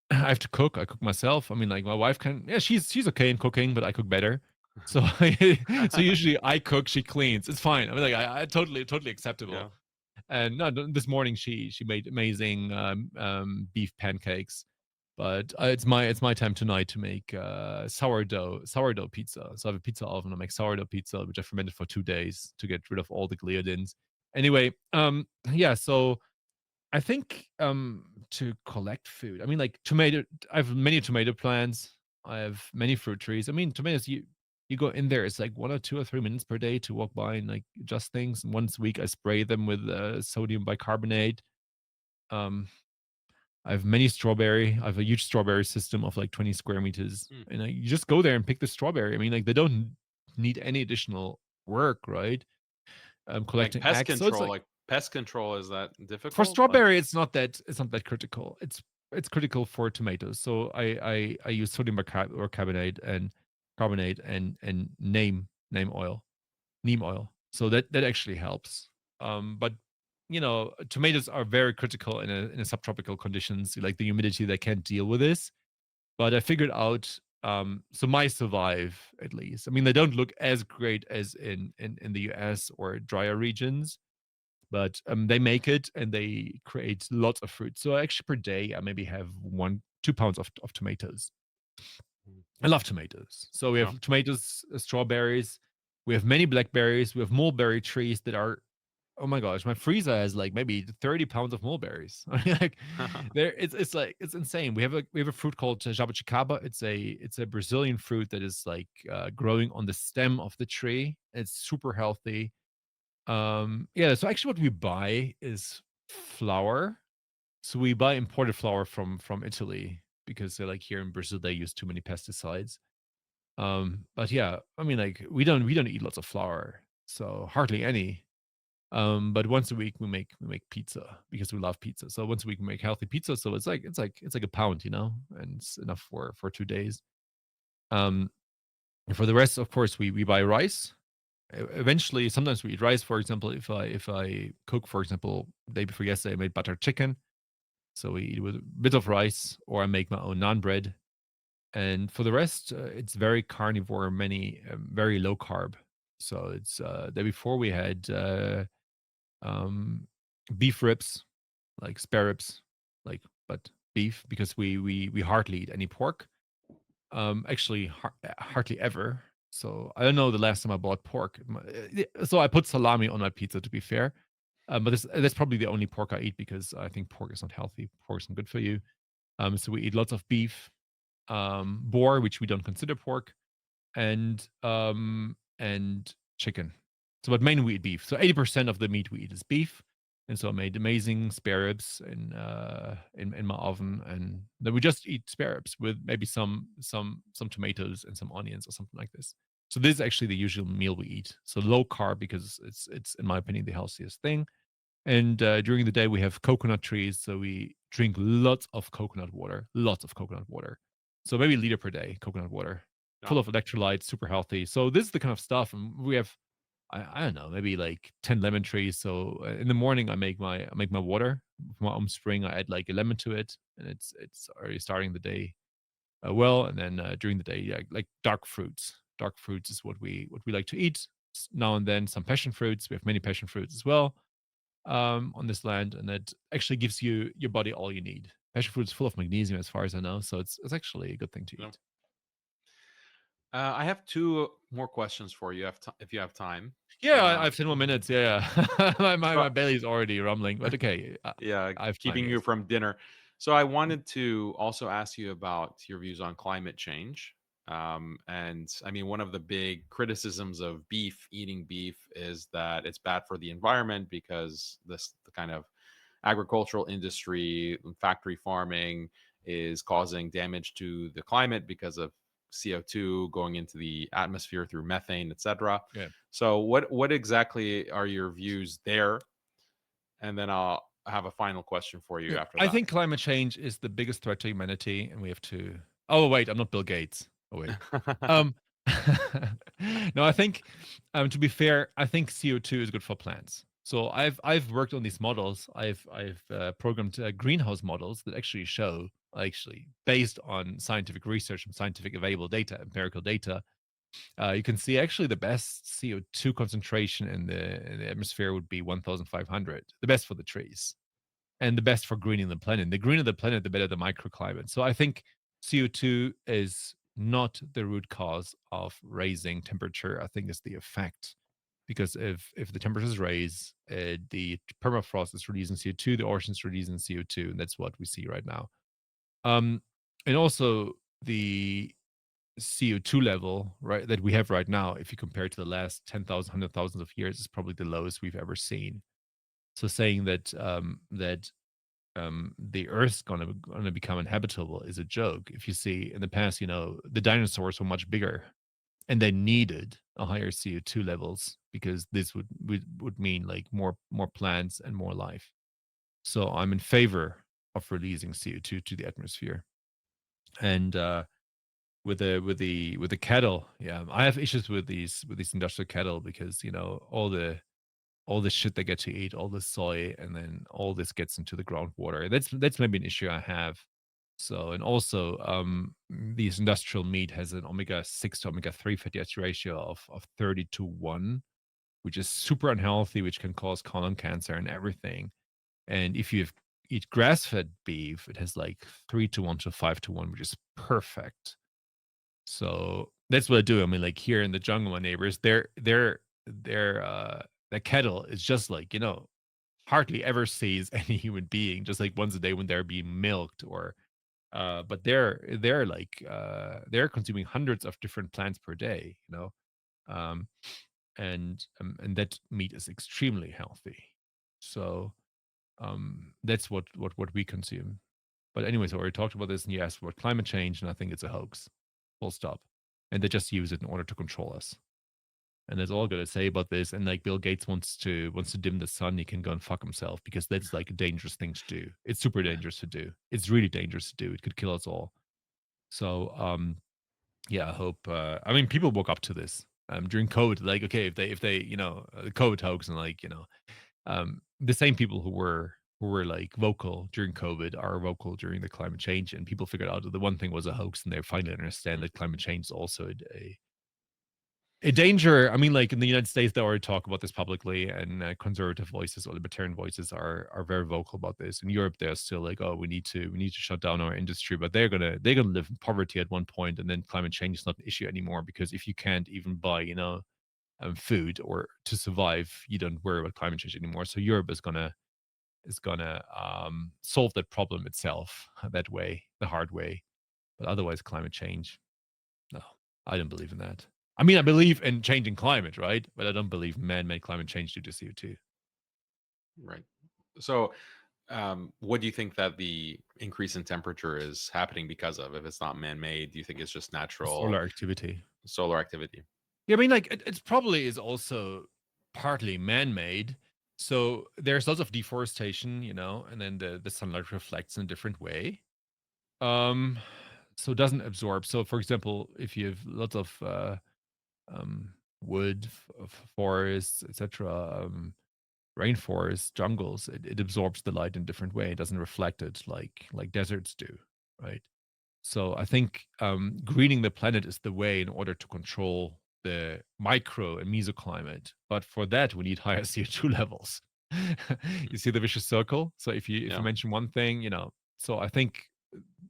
have to cook. I cook myself. I mean, like my wife can, yeah, she's okay in cooking, but I cook better. So so usually I cook, she cleans. It's fine. I mean, like I totally acceptable. Yeah. And no, this morning she made amazing beef pancakes. But it's my time tonight to make sourdough pizza. So I have a pizza oven. I make sourdough pizza, which I fermented for 2 days to get rid of all the gliadins. Anyway, yeah. So I think to collect food. I mean, like tomato. I have many tomato plants. I have many fruit trees. I mean, tomatoes. You go in there. It's like 1 or 2 or 3 minutes per day to walk by and like adjust things. And once a week, I spray them with sodium bicarbonate. Um, I have many strawberry. I have a huge strawberry system of like 20 square meters, Hmm. and you just go there and pick the strawberry. I mean, like they don't need any additional work, right? Like Collecting eggs. So it's like pest control, is that for difficult? Like, strawberry, it's not that critical. It's it's critical for tomatoes. So I use sodium bicarbonate and carbonate and neem oil. So that actually helps. But tomatoes are very critical in a subtropical conditions, like the humidity. They can't deal with this. But I figured out, so mice survive at least. I mean, they don't look as great as in the US or drier regions, but they make it and they create lots of fruit. So actually per day, I maybe have 1-2 pounds of tomatoes. Mm. I love tomatoes. So we Yeah. have tomatoes, strawberries. We have many blackberries. We have mulberry trees that are, oh my gosh, my freezer has like maybe 30 pounds of mulberries. I mean, like there, it's like it's insane. We have a fruit called jabuticaba. It's a Brazilian fruit that is like growing on the stem of the tree. It's super healthy. Yeah. So actually, what we buy is flour. So we buy imported flour from Italy because they're like here in Brazil they use too many pesticides. But yeah, I mean, like we don't eat lots of flour, so hardly any. But once a week we make pizza because we love pizza. So once a week we make healthy pizza. So it's like a pound, and it's enough for 2 days. Um, and for the rest, of course, we buy rice. Eventually, sometimes we eat rice. For example, if I cook, for example, day before yesterday, I made butter chicken. So we eat with a bit of rice, or I make my own naan bread. And for the rest, it's very carnivore, many very low carb. So it's day before we had um, beef ribs, like spare ribs, like but beef because we hardly eat any pork. Actually, hardly ever. So I don't know the last time I bought pork. So I put salami on my pizza to be fair, but that's probably the only pork I eat because I think pork is not healthy. Pork isn't good for you. So we eat lots of beef, boar, which we don't consider pork, and chicken. So, but mainly we eat beef. So 80% of the meat we eat is beef. And so I made amazing spare ribs in my oven, and then we just eat spare ribs with maybe some tomatoes and some onions or something like this. So this is actually the usual meal we eat. So low carb because it's in my opinion the healthiest thing. And during the day, we have coconut trees. So we drink lots of coconut water, lots of coconut water. So maybe a liter per day, coconut water, Yeah. full of electrolytes, super healthy. So this is the kind of stuff. And we have, I don't know, maybe like 10 lemon trees. So in the morning, I make my water from my own spring. I add like a lemon to it, and it's already starting the day well. And then during the day, yeah, like dark fruits. Dark fruits is what we like to eat. Now and then, some passion fruits. We have many passion fruits as well on this land, and it actually gives your body all you need. Passion fruit is full of magnesium, as far as I know, so it's actually a good thing to Yeah. eat. I have two more questions for you if you have time. Yeah, I Uh, have 10 more minutes. Yeah, yeah. my, my so my belly's already rumbling, but okay, yeah, I have time. keeping you Yes. from dinner. So I wanted to also ask you about your views on climate change. And I mean, one of the big criticisms of eating beef, is that it's bad for the environment because the kind of agricultural industry, factory farming is causing damage to the climate because of CO2 going into the atmosphere through methane, etc. Yeah. So what exactly are your views there? And then I'll have a final question for you Yeah. after I that. think climate change is the biggest threat to humanity, and we have to. Oh wait, I'm not Bill Gates. Oh wait. Um, no, I think, to be fair, I think CO2 is good for plants. So I've worked on these models. I've programmed greenhouse models that actually show, actually based on scientific research and scientific available data, empirical data. You can see actually the best CO2 concentration in the atmosphere would be 1,500. The best for the trees and the best for greening the planet. The greener the planet, the better the microclimate. So I think CO2 is not the root cause of raising temperature. I think it's the effect. Because if the temperatures raise, the permafrost is releasing CO2, the ocean's releasing CO2, and that's what we see right now. Um, and also the CO2 level, right, that we have right now, if you compare it to the last 10,000, 100,000 of years, is probably the lowest we've ever seen. So saying that the Earth's gonna become inhabitable is a joke. If you see in the past, the dinosaurs were much bigger, and they needed a higher CO2 levels because this would mean like more plants and more life. So I'm in favor. of releasing CO2 to the atmosphere. And with the kettle, yeah, I have issues with these industrial kettle because all the shit they get to eat, all the soy, and then all this gets into the groundwater. That's maybe an issue I have. So, and also, these industrial meat has an omega 6 to omega 3 fatty acid ratio of 30 to 1, which is super unhealthy, which can cause colon cancer and everything. And if you eat grass-fed beef, it has like 3 to 1 to 5 to 1, which is perfect. So that's what I do. I mean, like here in the jungle, my neighbors, the kettle is just like, hardly ever sees any human being, just like once a day when they're being milked or but they're like they're consuming hundreds of different plants per day, um and that meat is extremely healthy. So that's what we consume. But anyways, I already talked about this, and you asked about climate change, and I think it's a hoax. Full stop. And they just use it in order to control us. And that's all I gotta say about this. And like Bill Gates wants to dim the sun, he can go and fuck himself because that's like a dangerous thing to do. It's super dangerous to do. It's really dangerous to do. It could kill us all. So yeah, I hope I mean people woke up to this during COVID. Like, okay, if they, the COVID hoax and like, the same people who were like vocal during COVID are vocal during the climate change, and people figured out that the one thing was a hoax, and they finally understand that climate change is also a danger. I mean, like in the United States, they already talk about this publicly, and conservative voices or libertarian voices are very vocal about this. In Europe, they're still like, oh, we need to shut down our industry, but they're gonna live in poverty at one point, and then climate change is not an issue anymore because if you can't even buy, food or to survive, you don't worry about climate change anymore. So Europe is gonna solve that problem itself that way, the hard way. But otherwise, climate change, no, I don't believe in that. I mean, I believe in changing climate, right? But I don't believe man-made climate change due to CO2. Right. So, what do you think that the increase in temperature is happening because of? If it's not man-made, do you think it's just natural Solar activity. solar activity? Yeah, I mean, like it probably is also partly man-made. So there's lots of deforestation, and then the sunlight reflects in a different way. Um, so it doesn't absorb. So, for example, if you have lots of wood, forests, etc., rainforests, jungles, it absorbs the light in a different way. It doesn't reflect it like deserts do, right? So I think greening the planet is the way in order to control the micro and mesoclimate. But for that, we need higher CO2 levels. You see the vicious circle. So if you Yeah. mention one thing, so I think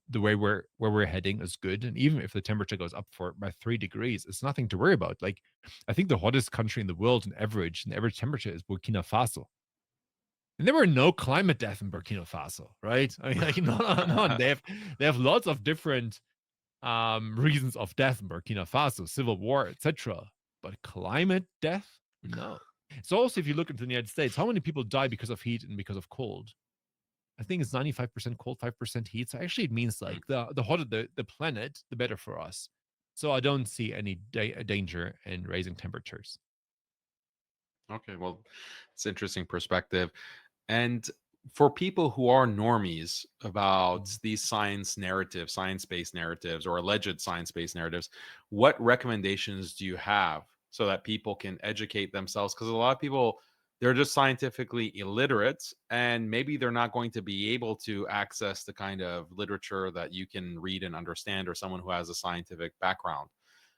the way where we're heading is good. And even if the temperature goes up for by 3 degrees, it's nothing to worry about. Like I think the hottest country in the world in average temperature is Burkina Faso. And there were no climate death in Burkina Faso, right? I mean, like, no, no, no. They have lots of different reasons of death in Burkina Faso, civil war, etc. But climate death, no. So also, if you look into the United States, how many people die because of heat and because of cold? I think it's 95% cold, 5% heat. So actually, it means Mm. like the hotter the planet, the better for us. So I don't see any danger in raising temperatures. Okay, well, it's interesting perspective. And for people who are normies about Mhm. these science narratives, science-based narratives, or alleged science-based narratives, what recommendations do you have so that people can educate themselves? Because a lot of people, they're just scientifically illiterate, and maybe they're not going to be able to access the kind of literature that you can read and understand, or someone who has a scientific background.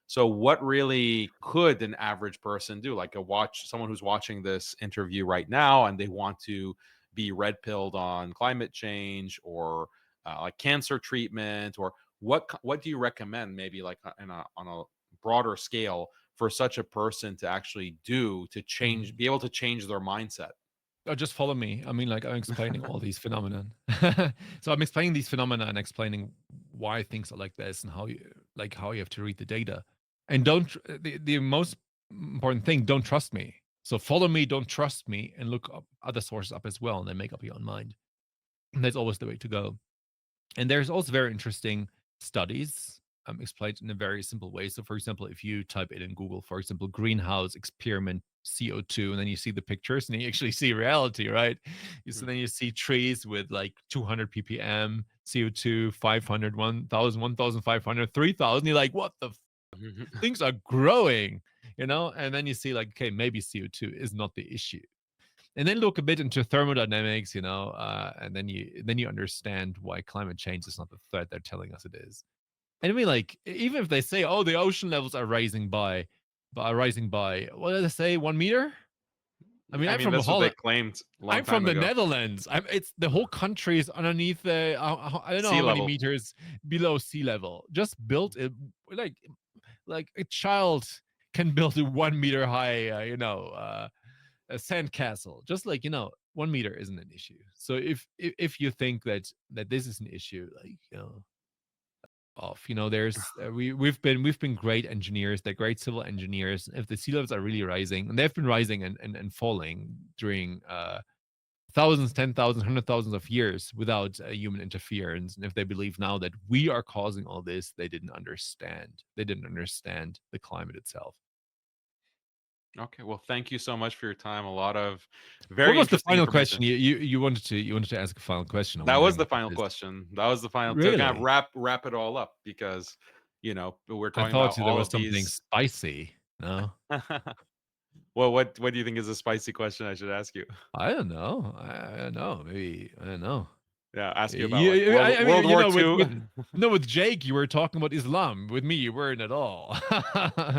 So what really could an average person do? Like someone who's watching this interview right now and they want to be red pilled on climate change or like cancer treatment, or what do you recommend maybe like on a broader scale for such a person to actually do to change, Mhm. be able to change their mindset? Oh, just follow me. I mean, like I'm explaining all these phenomenon. So I'm explaining these phenomena and explaining why things are like this and how you have to read the data. And don't the most important thing, don't trust me. So follow me, don't trust me, and look up other sources up as well, and then make up your own mind. And that's always the way to go. And there's also very interesting studies explained in a very simple way. So, for example, if you type it in Google, for example, greenhouse experiment CO2, and then you see the pictures, and you actually see reality, right? So Mhm. then you see trees with like 200 ppm CO2, 500, 1000, 1500, 3000. You're like, what the things are growing, and then you see like, okay, maybe CO2 is not the issue, and then look a bit into thermodynamics, and then you understand why climate change is not the threat they're telling us it is. And I mean, like, even if they say, oh, the ocean levels are rising by what did they say, 1 meter? I mean, I I'm mean, from that's what they Holland. claimed a long I'm from time the ago. Netherlands. It's the whole country is underneath the I don't know Sea how many level. meters below sea level. Just built it like a child can build a 1 meter high, a sandcastle. Just like 1 meter isn't an issue. So if you think that this is an issue, like off. There's we've been great engineers. They're great civil engineers. If the sea levels are really rising, and they've been rising and falling during thousands, 10,000, 100,000 of years without human interference. And if they believe now that we are causing all this, they didn't understand. They didn't understand the climate itself. Okay, well, thank you so much for your time. A lot of What very was the interesting final question? information. You wanted to ask a final question. I That want to was hang the up with final this. question. That was the final to kind of Really? wrap it all up because, we're I talking thought about there all was of something these. spicy. No, Well, what do you think is a spicy question I should ask you? I don't know. I don't know. Maybe I don't know. Yeah, ask you about like You I mean, World War with II. with Jake, you were talking about Islam. With me, you weren't at all.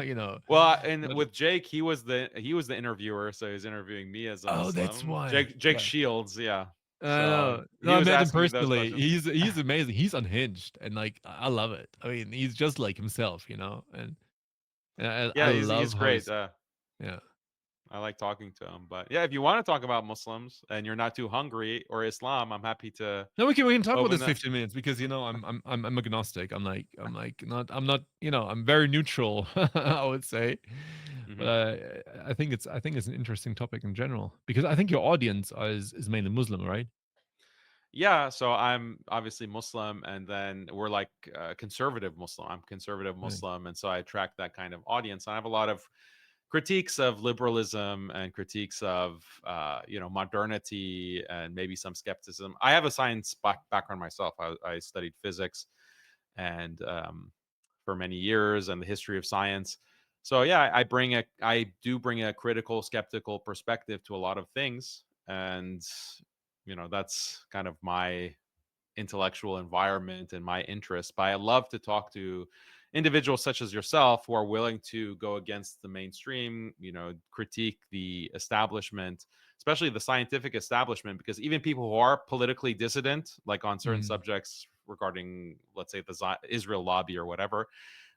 You know, Well, and but with Jake, he was the interviewer, so he was interviewing me as a oh, that's Muslim. why. Jake Yeah. Shields, yeah. No, So no, he I was met him asking me those personally. questions. He's amazing. He's unhinged, and like I love it. I mean, he's just like himself, and I Yeah, he's love how great. he's yeah. I like talking to him. But yeah, if you want to talk about Muslims and you're not too hungry or Islam, I'm happy to No, we can talk about open this that. 15 minutes because I'm agnostic. I'm like not I'm very neutral. I would say, but Mhm. I think it's an interesting topic in general because I think your audience is mainly Muslim, right? Yeah, so I'm obviously Muslim, and then we're like conservative Muslim. I'm conservative Right. Muslim, and so I attract that kind of audience. I have a lot of critiques of liberalism and critiques of modernity and maybe some skepticism. I have a science background myself. I studied physics and for many years and the history of science. So yeah, I do bring a critical, skeptical perspective to a lot of things, and that's kind of my intellectual environment and my interests. But I love to talk to individuals such as yourself who are willing to go against the mainstream, critique the establishment, especially the scientific establishment, because even people who are politically dissident, like on certain Mm, subjects regarding, let's say, the Israel lobby or whatever,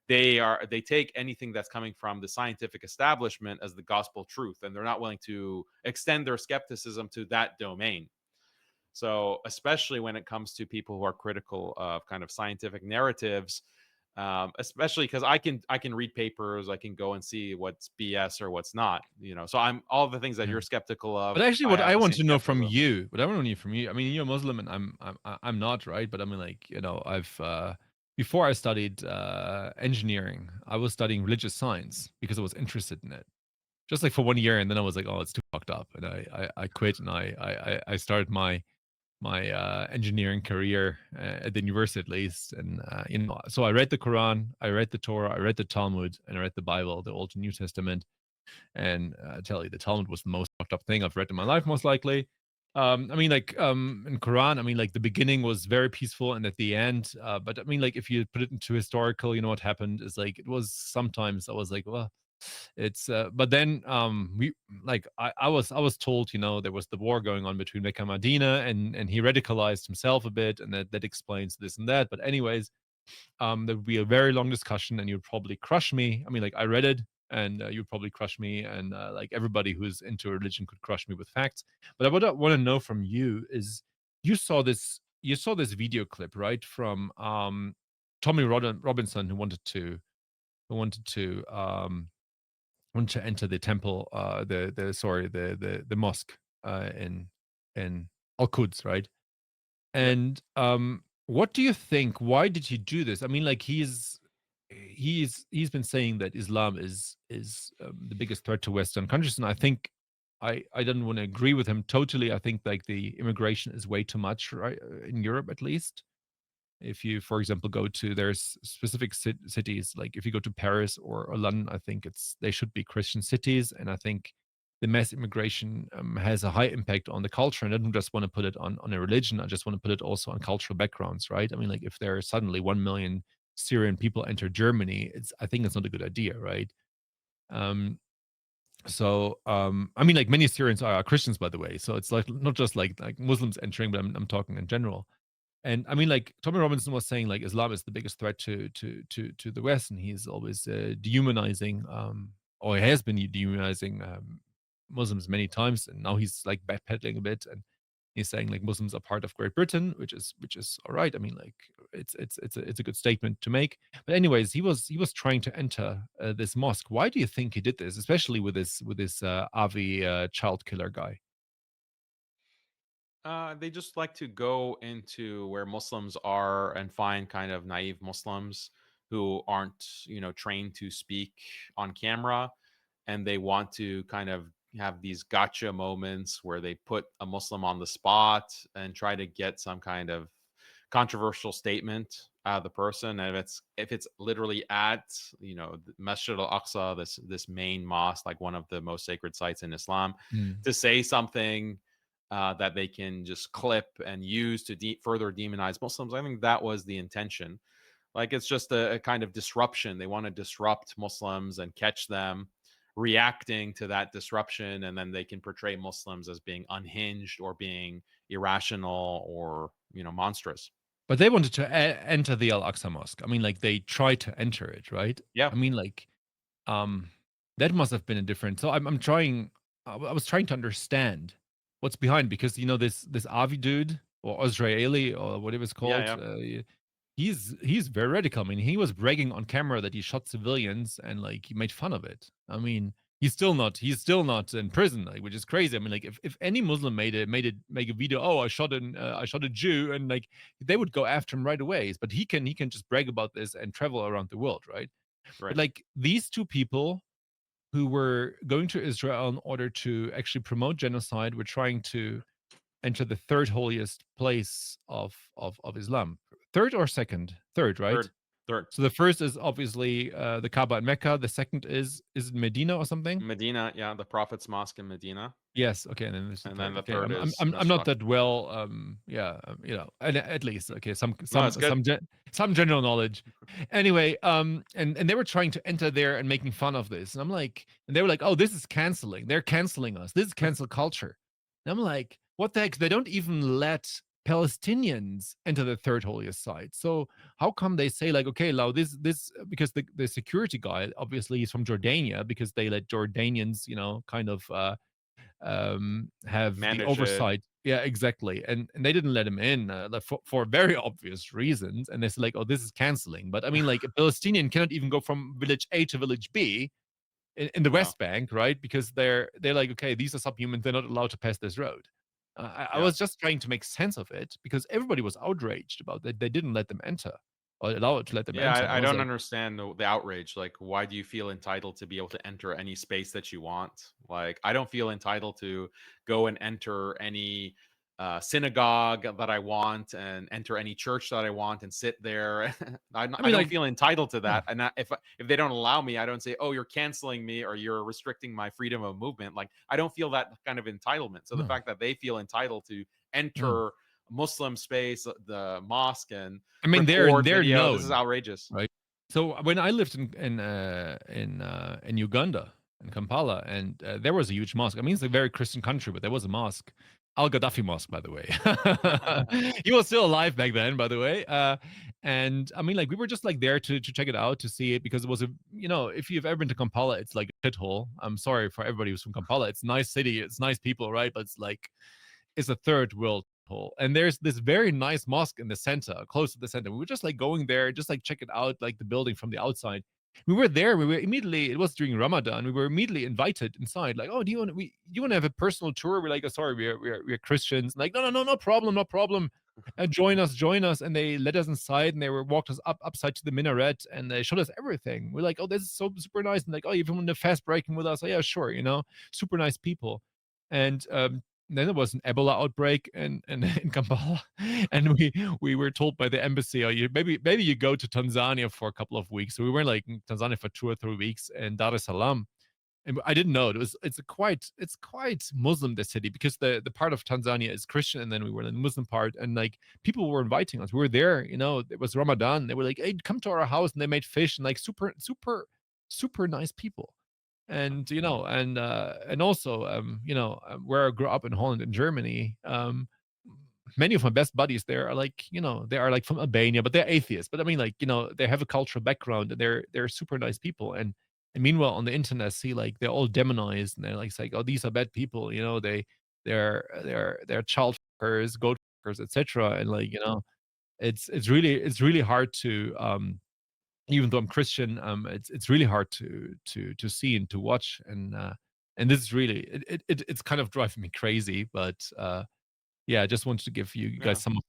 they take anything that's coming from the scientific establishment as the gospel truth, and they're not willing to extend their skepticism to that domain. So, especially when it comes to people who are critical of kind of scientific narratives, especially because I can read papers, I can go and see what's BS or what's not. So I'm all the things that yeah. you're skeptical But of. actually, I what have I the want same to know from skepticism. you, what I want to know from you, I mean, you're Muslim and I'm not, right? But I mean, like, I've before I studied engineering, I was studying religious science because I was interested in it, just like for 1 year, and then I was like, oh, it's too fucked up, and I quit, and I started my engineering career at the university, at least, and so I read the Quran, I read the Torah, I read the Talmud, and I read the Bible, the Old and New Testament. And I tell you, the Talmud was the most fucked up thing I've read in my life, most likely. I mean, like in Quran, I mean, like the beginning was very peaceful, and at the end, but I mean, like if you put it into historical, what happened is like it was sometimes I was like, well, it's but then we like I was told, there was the war going on between Mecca and Medina, and he radicalized himself a bit, and that explains this and that. But anyways, there would be a very long discussion, and you'd probably crush me. I mean, like I read it, and you'd probably crush me, and like everybody who's into religion could crush me with facts. But what I want to know from you is, you saw this video clip, right, from Tommy Robinson, who wanted to enter the temple, the mosque in Al Quds, right? Yep. And what do you think? Why did he do this? I mean, like he's been saying that Islam is the biggest threat to Western countries, and I think I don't want to agree with him totally. I think like the immigration is way too much, right, in Europe at least. If you, for example, go to there's specific cities like if you go to Paris or London, I think they should be Christian cities, and I think the mass immigration has a high impact on the culture. And I don't just want to put it on a religion. I just want to put it also on cultural backgrounds, right? I mean, like if there are suddenly 1 million Syrian people enter Germany, I think it's not a good idea, right? Um, I mean, like many Syrians are Christians, by the way. So it's like not just like Muslims entering, but I'm talking in general. And I mean, like Tommy Robinson was saying, like Islam is the biggest threat to the West, and he's always dehumanizing, or he has been dehumanizing Muslims many times, and now he's like backpedaling a bit, and he's saying like Muslims are part of Great Britain, which is all right. I mean, like it's a good statement to make. But anyways, he was trying to enter this mosque. Why do you think he did this, especially with this Avi child killer guy? They just like to go into where Muslims are and find kind of naive Muslims who aren't, trained to speak on camera, and they want to kind of have these gotcha moments where they put a Muslim on the spot and try to get some kind of controversial statement out of the person. And if it's literally at the Masjid al-Aqsa, this main mosque, like one of the most sacred sites in Islam, Mm, to say something that they can just clip and use to further demonize Muslims. I think that was the intention. Like it's just a kind of disruption. They want to disrupt Muslims and catch them reacting to that disruption, and then they can portray Muslims as being unhinged or being irrational or monstrous. but they wanted to enter the Al Aqsa Mosque. I mean, like they tried to enter it, right? Yeah, I mean, like Um, that must have been a different so I'm trying I was trying to understand what's behind because, this Avi dude or Israeli or whatever it's yeah, called, yeah. he's very radical. I mean, he was bragging on camera that he shot civilians and, like, he made fun of it. I mean, he's still not in prison, like, which is crazy. I mean, like, if any Muslim make a video, "Oh, I shot a Jew," and, like, they would go after him right away, but he can just brag about this and travel around the world, right? But Right. like these two people who were going to Israel in order to actually promote genocide were trying to enter the third holiest place of Islam. Third or second? Third, right? Third, third. So the first is obviously the Kaaba in Mecca. The second is it Medina or something? Medina, yeah, the Prophet's Mosque in Medina, Yes. Okay, and then there's the and then third. the Okay, third I'm I'm is I'm I'm Masjid not al-Aqsa. that well. Yeah. And at least okay. Some No, some it's good. some some general knowledge. Anyway, and they were trying to enter there and making fun of this, and I'm like, and they were like, oh, this is canceling. They're canceling us. This is cancel culture. And I'm like, what the heck? They don't even let Palestinians enter the third holiest site. So how come they say like, okay, now this because the security guy obviously is from Jordania because they let Jordanians, kind of have the Manage it. oversight. Yeah, exactly. And they didn't let him in like, for very obvious reasons. And they said like, oh, this is canceling. But I mean, like a Palestinian cannot even go from village A to village B in the No. West Bank, right? Because they're like, okay, these are subhumans. They're not allowed to pass this road. I Yeah. was just trying to make sense of it because everybody was outraged about that. They didn't let them enter or allow it to let them Yeah, enter. And I I was don't like, understand the outrage. Like, why do you feel entitled to be able to enter any space that you want? Like, I don't feel entitled to go and enter any synagogue that I want and enter any church that I want and sit there. I I mean, don't like, feel entitled to yeah, that. And if they don't allow me, I don't say, "Oh, you're canceling me" or "You're restricting my freedom of movement." Like, I don't feel that kind of entitlement. So the no, fact that they feel entitled to no. enter Muslim space, the mosque, and I mean, they're record they're video, this is known. outrageous. Right. So when I lived in Uganda, in Kampala, and there was a huge mosque. I mean, it's a very Christian country, but there was a mosque. Al Gaddafi Mosque, by the way. He was still alive back then, by the way. And I mean, like we were just like there to check it out, to see it because it was if you've ever been to Kampala, it's like a shithole. I'm sorry for everybody who's from Kampala. It's a nice city, it's nice people, right? But it's a third world hole. And there's this very nice mosque in the center, close to the center. We were just like going there, just like check it out, like the building from the outside. We were there. We were immediately. It was during Ramadan. We were immediately invited inside. Like, oh, do you want to have a personal tour? We're like, oh, sorry, we're Christians. Like, no, no, no, no problem, no problem. join us," and they let us inside, and they were walked us upside to the minaret, and they showed us everything. We're like, "Oh, this is so super nice," and like, "Oh, you want to fast breaking with us?" "Oh, yeah, sure," super nice people. And, then there was an Ebola outbreak in in Kampala, and we were told by the embassy, "Oh, you maybe you go to Tanzania for a couple of weeks." So we were, like, in Tanzania for 2 or 3 weeks in Dar es Salaam, and I didn't know it's quite Muslim, the city, because the part of Tanzania is Christian, and then we were in the Muslim part, and like people were inviting us. We were there, it was Ramadan. They were like, "Hey, come to our house," and they made fish, and like super nice people. And and also where I grew up in Holland and Germany, many of my best buddies there are like, they are like from Albania, but they're atheists. But I mean, like, they have a cultural background, and they're super nice people. And meanwhile, on the internet, I see like they're all demonized, and they're like, it's like, "Oh, these are bad people," they're child fuckers, goat fuckers, etc. And like, it's really hard to even though I'm Christian, it's really hard to see and to watch. And this is really it's kind of driving me crazy. But yeah, I just wanted to give you guys Yeah. some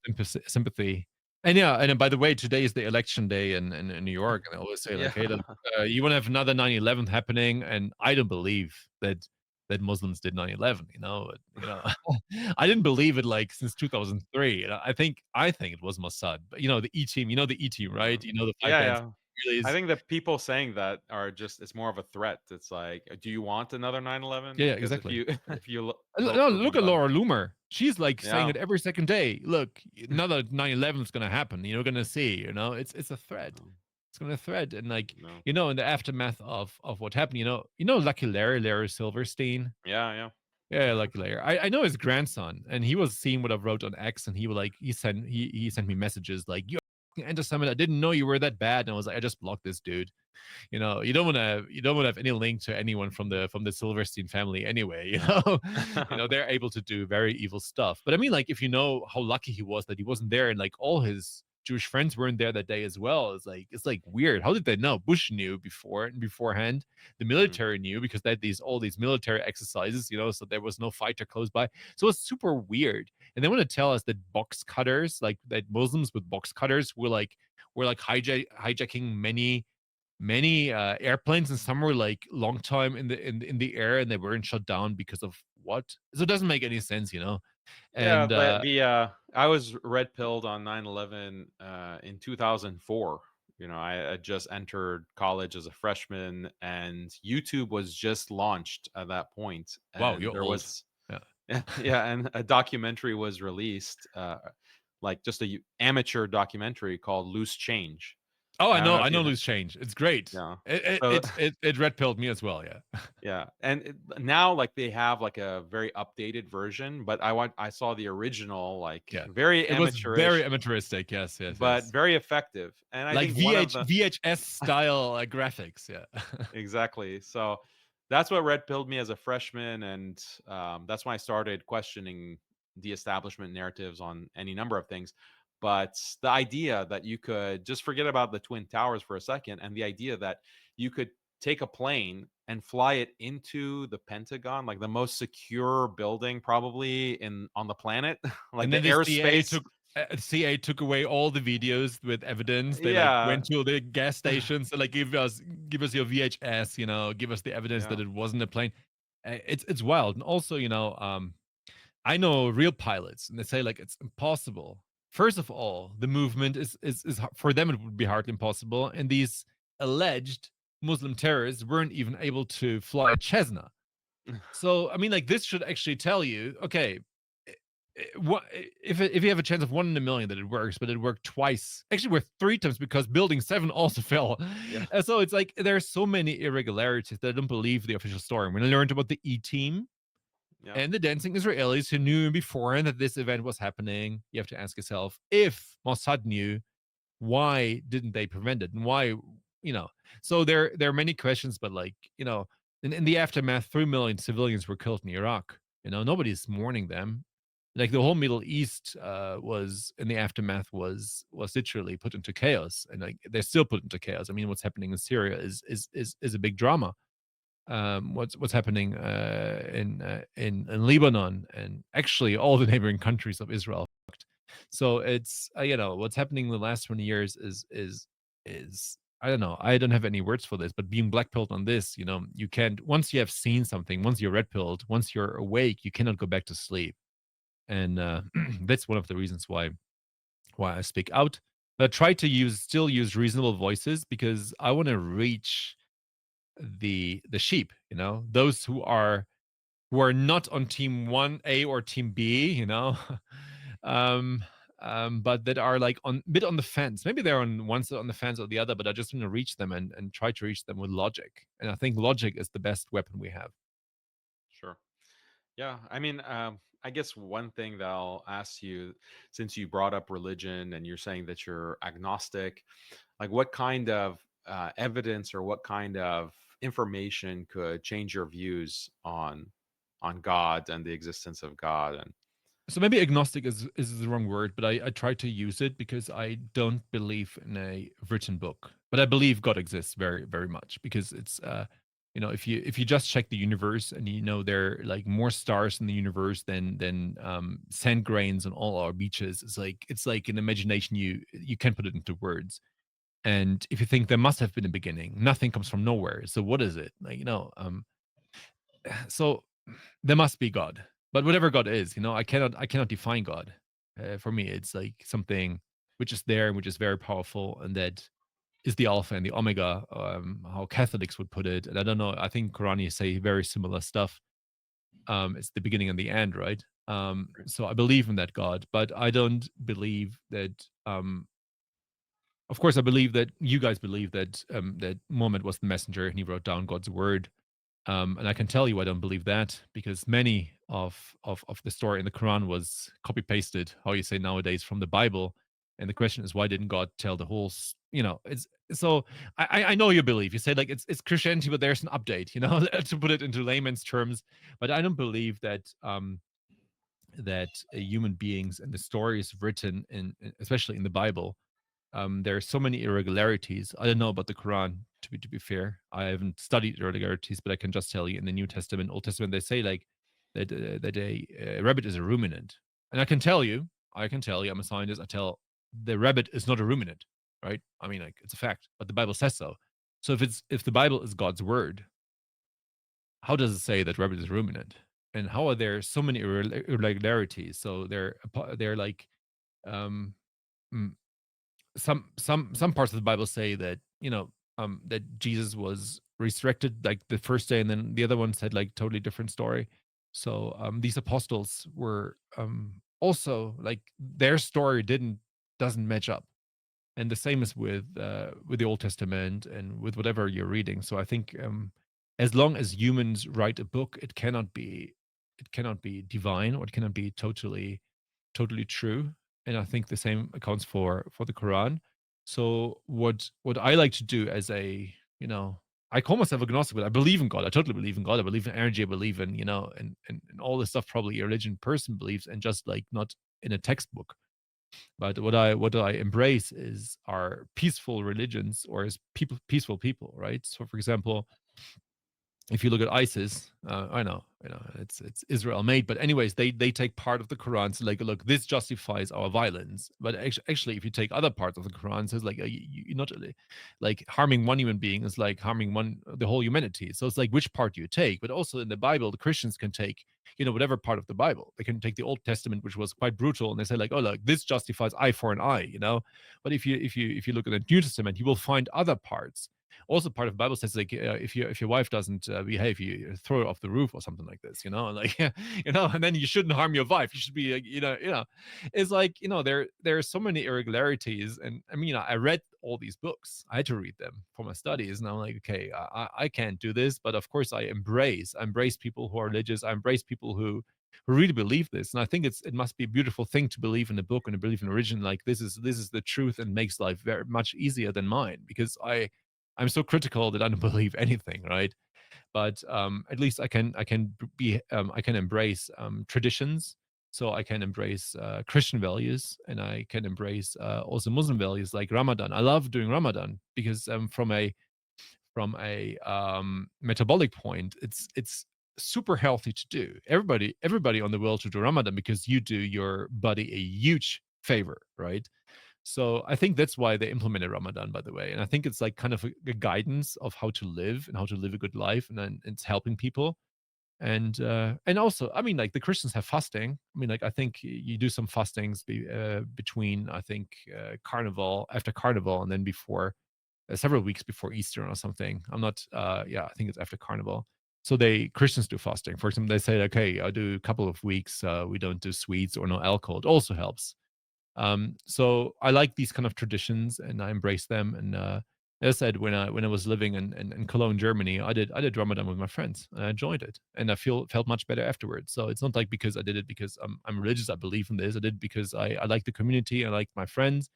sympathy. And yeah, and then by the way, today is the election day in New York, and I always say like, Yeah. "Hey, look, you wanna have another 9/11 happening?" And I don't believe that Muslims did 9/11, I didn't believe it, like, since 2003, and I think it was Mossad, but, the E-Team, the E-Team, Yeah. right? The 5 Yeah, bands yeah. I Israelis. think that people saying that are just it's more of a threat. It's like, do you want another 9/11? Yeah, yeah, Because if exactly. you if you vote No, for look one at gun. Laura Loomer. She's, like, saying Yeah. it every second day. "Look, another 9/11 is gonna happen. You're gonna see," It's a threat. No, It's gonna threat. And, like, no. in the aftermath of what happened, Lucky Larry Silverstein? Yeah, yeah. Yeah, Lucky Larry. I know his grandson, and he was seeing what I wrote on X, and he sent me messages like, "You're a anti-Semite. I didn't know you were that bad." And I was like, "I just blocked this dude." You don't want to have any link to anyone from the Silverstein family anyway. Yeah. They're able to do very evil stuff. But I mean, like, if you know how lucky he was that he wasn't there, and like all his Jewish friends weren't there that day as well, it's like weird. How did they know? Bush knew before and beforehand. The Mhm. military knew because they had all these military exercises, so there was no fighter close by. So it's super weird. And they want to tell us that box cutters, like that Muslims with box cutters, were like hijacking many airplanes, and some were like long time in the air, and they weren't shut down because of what. So it doesn't make any sense. Yeah, And I was red pilled on 9/11 in 2004. I had just entered college as a freshman, and YouTube was just launched at that point, wow, and you're there old. was Yeah. yeah, and a documentary was released, like just a amateur documentary called Loose Change. Oh, i I don't know know i if know you Loose Change. It's great. yeah. it So it it, it red pilled me as well, yeah. yeah, and now like they have like a very updated version, but I saw the original like Yeah, very it was very amateurish, amateuristic. Yes, yes, but yes. very effective. And I Like think one of the VHS style graphics, yeah. exactly. So that's what red pilled me as a freshman, and that's when I started questioning the establishment narratives on any number of things. But the idea that you could just forget about the twin towers for a second, and the idea that you could take a plane and fly it into the Pentagon, like the most secure building probably in on the planet, like And the then the CIA airspace. took away all the videos with evidence. They like Yeah, went to the gas stations and like, give us your VHS, give us the evidence that yeah, it wasn't a plane. It's wild. And also, I know real pilots, and they say like it's impossible. First of all, the movement for them, it would be hardly impossible, and these alleged Muslim terrorists weren't even able to fly a Cessna. So, I mean, like, this should actually tell you, okay, what if you have a chance of 1 in a million that it works, but it worked twice. Actually, worked 3 times because Building 7 also fell. yeah, And so it's like there's so many irregularities that I don't believe the official story. When I learned about the E-Team yeah, and the dancing Israelis who knew beforehand that this event was happening, you have to ask yourself, if Mossad knew, why didn't they prevent it? And why, you know? So there are many questions, but like, in the aftermath, 3 million civilians were killed in Iraq. Nobody's mourning them. Like the whole Middle East was in the aftermath was literally put into chaos, and like they're still put into chaos. I mean, what's happening in Syria is a big drama. What's happening in Lebanon, and actually all the neighboring countries of Israel. So it's what's happening in the last 20 years is I don't know. I don't have any words for this, but being black pilled on this, you can't once you have seen something, once you're red pilled, once you're awake, you cannot go back to sleep. And that's one of the reasons why I speak out. But try to still use reasonable voices because I want to reach the sheep, those who are not on team 1A or team B, um, but that are like on bit on the fence. Maybe they're on one side on the fence or the other, but I just want to reach them and try to reach them with logic. And I think logic is the best weapon we have. Sure. Yeah, I mean, I guess one thing that I'll ask you, since you brought up religion and you're saying that you're agnostic, like what kind of evidence or what kind of information could change your views on God and the existence of God? And So maybe agnostic is the wrong word, but I try to use it because I don't believe in a written book. But I believe God exists very, very much because it's if you just check the universe and there are like more stars in the universe than sand grains on all our beaches, it's like an imagination you can't put it into words. And if you think there must have been a beginning, nothing comes from nowhere. So what is it? So there must be God. But whatever God is, I cannot define God. For me, it's like something which is there and which is very powerful, and that is the Alpha and the Omega, how Catholics would put it. And I don't know. I think Qurani say very similar stuff. It's the beginning and the end, right? So I believe in that God, but I don't believe that. Of course, I believe that you guys believe that Muhammad was the messenger and he wrote down God's word. And I can tell you I don't believe that because many of the story in the Quran was copy pasted, how you say nowadays, from the Bible. And the question is, why didn't God tell the whole? It's so I know you believe. You say like it's Christianity, but there's an update. To put it into layman's terms. But I don't believe that human beings and the stories written especially in the Bible, there are so many irregularities. I don't know about the Quran, to be fair. I haven't studied irregularities, but I can just tell you in the New Testament, Old Testament, they say like that a rabbit is a ruminant, and I can tell you, I'm a scientist. I tell the rabbit is not a ruminant, right? I mean, like it's a fact, but the Bible says so. So if the Bible is God's word, how does it say that rabbit is a ruminant? And how are there so many irregularities? So they're like um, mm, some parts of the Bible say that that Jesus was resurrected like the first day, and then the other one said like totally different story. So these apostles were also like their story doesn't match up, and the same is with the Old Testament and with whatever you're reading. So I think as long as humans write a book, it cannot be divine, or it cannot be totally true. And I think the same accounts for the Quran. So what I like to do as I call myself agnostic, but I believe in God. I totally believe in God. I believe in energy. I believe in, and all the stuff probably a religion person believes, and just like not in a textbook. But what I embrace is our peaceful religions, or as peaceful people, right? So for example, if you look at ISIS, I know it's Israel made, but anyways, they take part of the Quran, so like, look, this justifies our violence. But actually, if you take other parts of the Quran, it says like you're not like harming one human being is like harming the whole humanity. So it's like which part do you take? But also in the Bible, the Christians can take whatever part of the Bible. They can take the Old Testament, which was quite brutal, and they say like, oh look, this justifies eye for an eye. But if you look at the New Testament, you will find other parts. Also, part of the Bible says like if your wife doesn't behave, you throw her off the roof or something like this, like and then you shouldn't harm your wife. You should be like, it's like there are so many irregularities, and I mean, I read all these books. I had to read them for my studies, and I'm like, okay, I can't do this, but of course I embrace people who are religious. I embrace people who really believe this, and I think it must be a beautiful thing to believe in a book and to believe in origin. Like this is the truth and makes life very much easier than mine, because I'm so critical that I don't believe anything, right? But at least I can embrace traditions. So I can embrace Christian values, and I can embrace also Muslim values like Ramadan. I love doing Ramadan because from a metabolic point, it's super healthy to do. Everybody on the world should do Ramadan because you do your body a huge favor, right? So I think that's why they implemented Ramadan, by the way. And I think it's like kind of a guidance of how to live and how to live a good life, and then it's helping people. And also, I mean, like the Christians have fasting. I mean, like I think you do some fastings between, I think, Carnival, after Carnival, and then before several weeks before Easter or something. I'm not, yeah, I think it's after Carnival. So they Christians do fasting. For example, they say, like, hey, I do a couple of weeks. We don't do sweets or no alcohol. It also helps. So I like these kind of traditions and I embrace them. And as I said, when I was living in Cologne, Germany, I did Ramadan with my friends and I enjoyed it, and I felt much better afterwards. So it's not like because I did it because I'm religious, I believe in this. I did it because I like the community, I like my friends,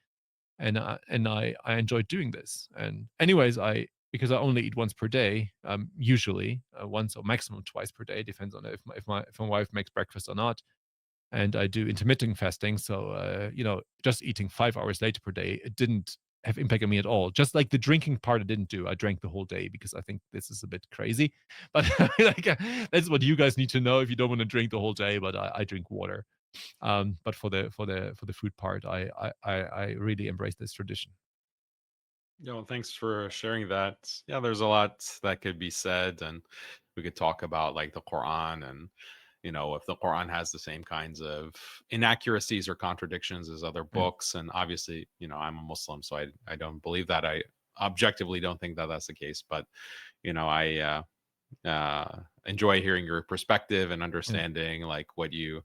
and I enjoyed doing this. And anyways, I because I only eat once per day, usually once or maximum twice per day, depends on if my wife makes breakfast or not. And I do intermittent fasting, so just eating 5 hours later per day, it didn't have impact on me at all. Just like the drinking part, I didn't do. I drank the whole day because I think this is a bit crazy. But like that's what you guys need to know if you don't want to drink the whole day. But I drink water. But for the food part, I really embrace this tradition. Yeah, well, thanks for sharing that. Yeah, there's a lot that could be said, and we could talk about like the Quran and if the Quran has the same kinds of inaccuracies or contradictions as other Yeah, books. And obviously, I'm a Muslim, so I don't believe that. I objectively don't think that that's the case, but I enjoy hearing your perspective and yeah, understanding like what you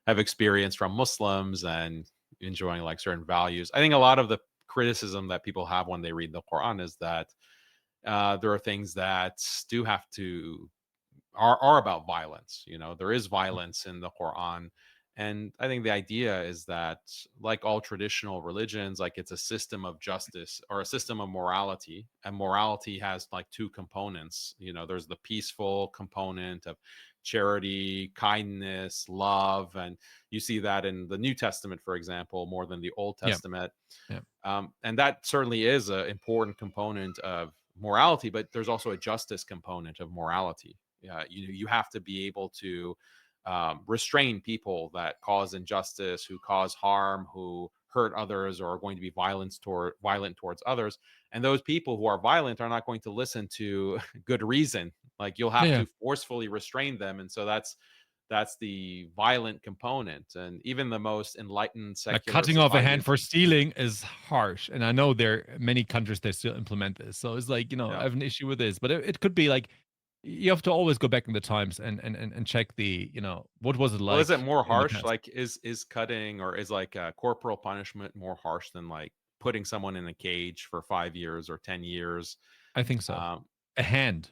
have experienced from Muslims and enjoying like certain values. I think a lot of the criticism that people have when they read the Quran is that there are things that do have to are about violence. There is violence in the Quran. And I think the idea is that, like all traditional religions, like it's a system of justice or a system of morality. And morality has like two components. There's the peaceful component of charity, kindness, love. And you see that in the New Testament, for example, more than the Old yeah, Testament. yeah. And that certainly is an important component of morality, but there's also a justice component of morality. You have to be able to restrain people that cause injustice, who cause harm, who hurt others, or are going to be violent towards others. And those people who are violent are not going to listen to good reason. Like you'll Yeah, have yeah. to forcefully restrain them, and so that's the violent component. And even the most enlightened Like secular cutting off a hand societies, for stealing is harsh, and I know there are many countries that still implement this. So it's like, I yeah. have an issue with this, but it could be like you have to always go back in the times and check what was it Well, is it like more in the harsh? past. Like, is cutting or is like corporal punishment more harsh than like putting someone in a cage for 5 years or 10 years? I think so. Um, A hand.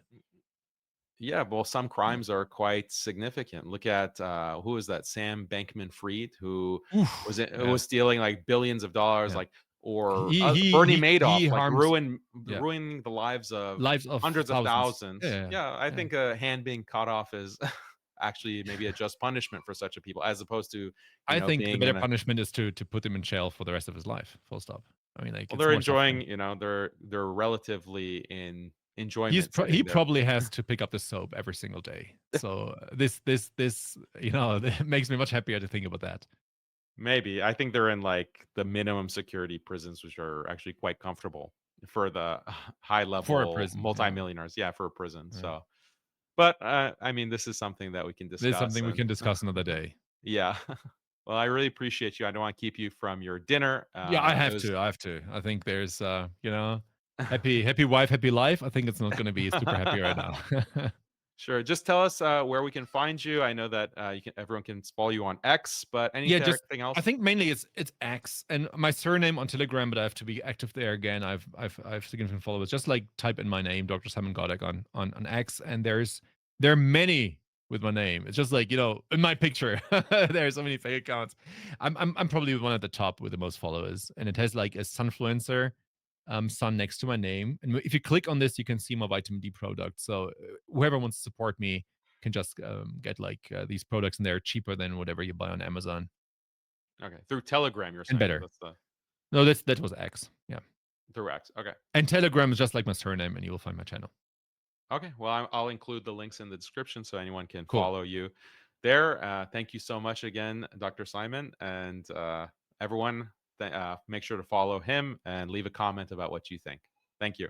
yeah, well, some Yeah. crimes are quite significant. Look at who is that? Sam Bankman-Fried, who Oof. Yeah, was stealing like billions of dollars, yeah. like or He he Bernie he Madoff, he like harms, yeah, ruining the lives of lives of hundreds of thousands. Yeah, thousands. yeah, yeah. Yeah, I Yeah. think a hand being cut off is actually maybe a just punishment for such a people, as opposed to I think the being better in a punishment is to put him in jail for the rest of his life. Full stop. I mean, like well, it's they're more enjoying, suffering. they're relatively in He's enjoyment he sitting there. probably has to pick up the soap every single day. So this it makes me much happier to think about that. Maybe. I think they're in, like, the minimum security prisons, which are actually quite comfortable for the high For a level prison, yeah, multimillionaires. Yeah, for a prison, yeah. so but, I mean, this is something that we can This is discuss something we and can discuss another day. yeah. Well, I really appreciate you. I don't wanna keep you from your dinner. Yeah, I It have was to, I have to. I think there's, happy wife, happy life. I think it's not gonna be super happy right now. Sure, just tell us, where we can find you. I know that, everyone can follow you on X, but Yeah, just anything I else? think mainly it's X and my surname on Telegram, but I have to be active there again. I've significant followers. Just like type in my name, Dr. Simon Godek on X, and there are many with my name. It's just like, in my picture, there are so many fake accounts. I'm probably one at the top with the most followers, and it has like a sunfluencer sun next to my name. And if you click on this, you can see my vitamin D product. So whoever wants to support me can just get like these products, and they're cheaper than whatever you buy on Amazon Okay, through Telegram, you're and saying? better. That's the No, that was X. Yeah, through X, okay. and Telegram is just like my surname, and you will find my channel. Okay. Well, I'll include the links in the description so anyone can Cool. follow you there. Thank you so much again, Dr. Simon. And Everyone, make sure to follow him and leave a comment about what you think. Thank you.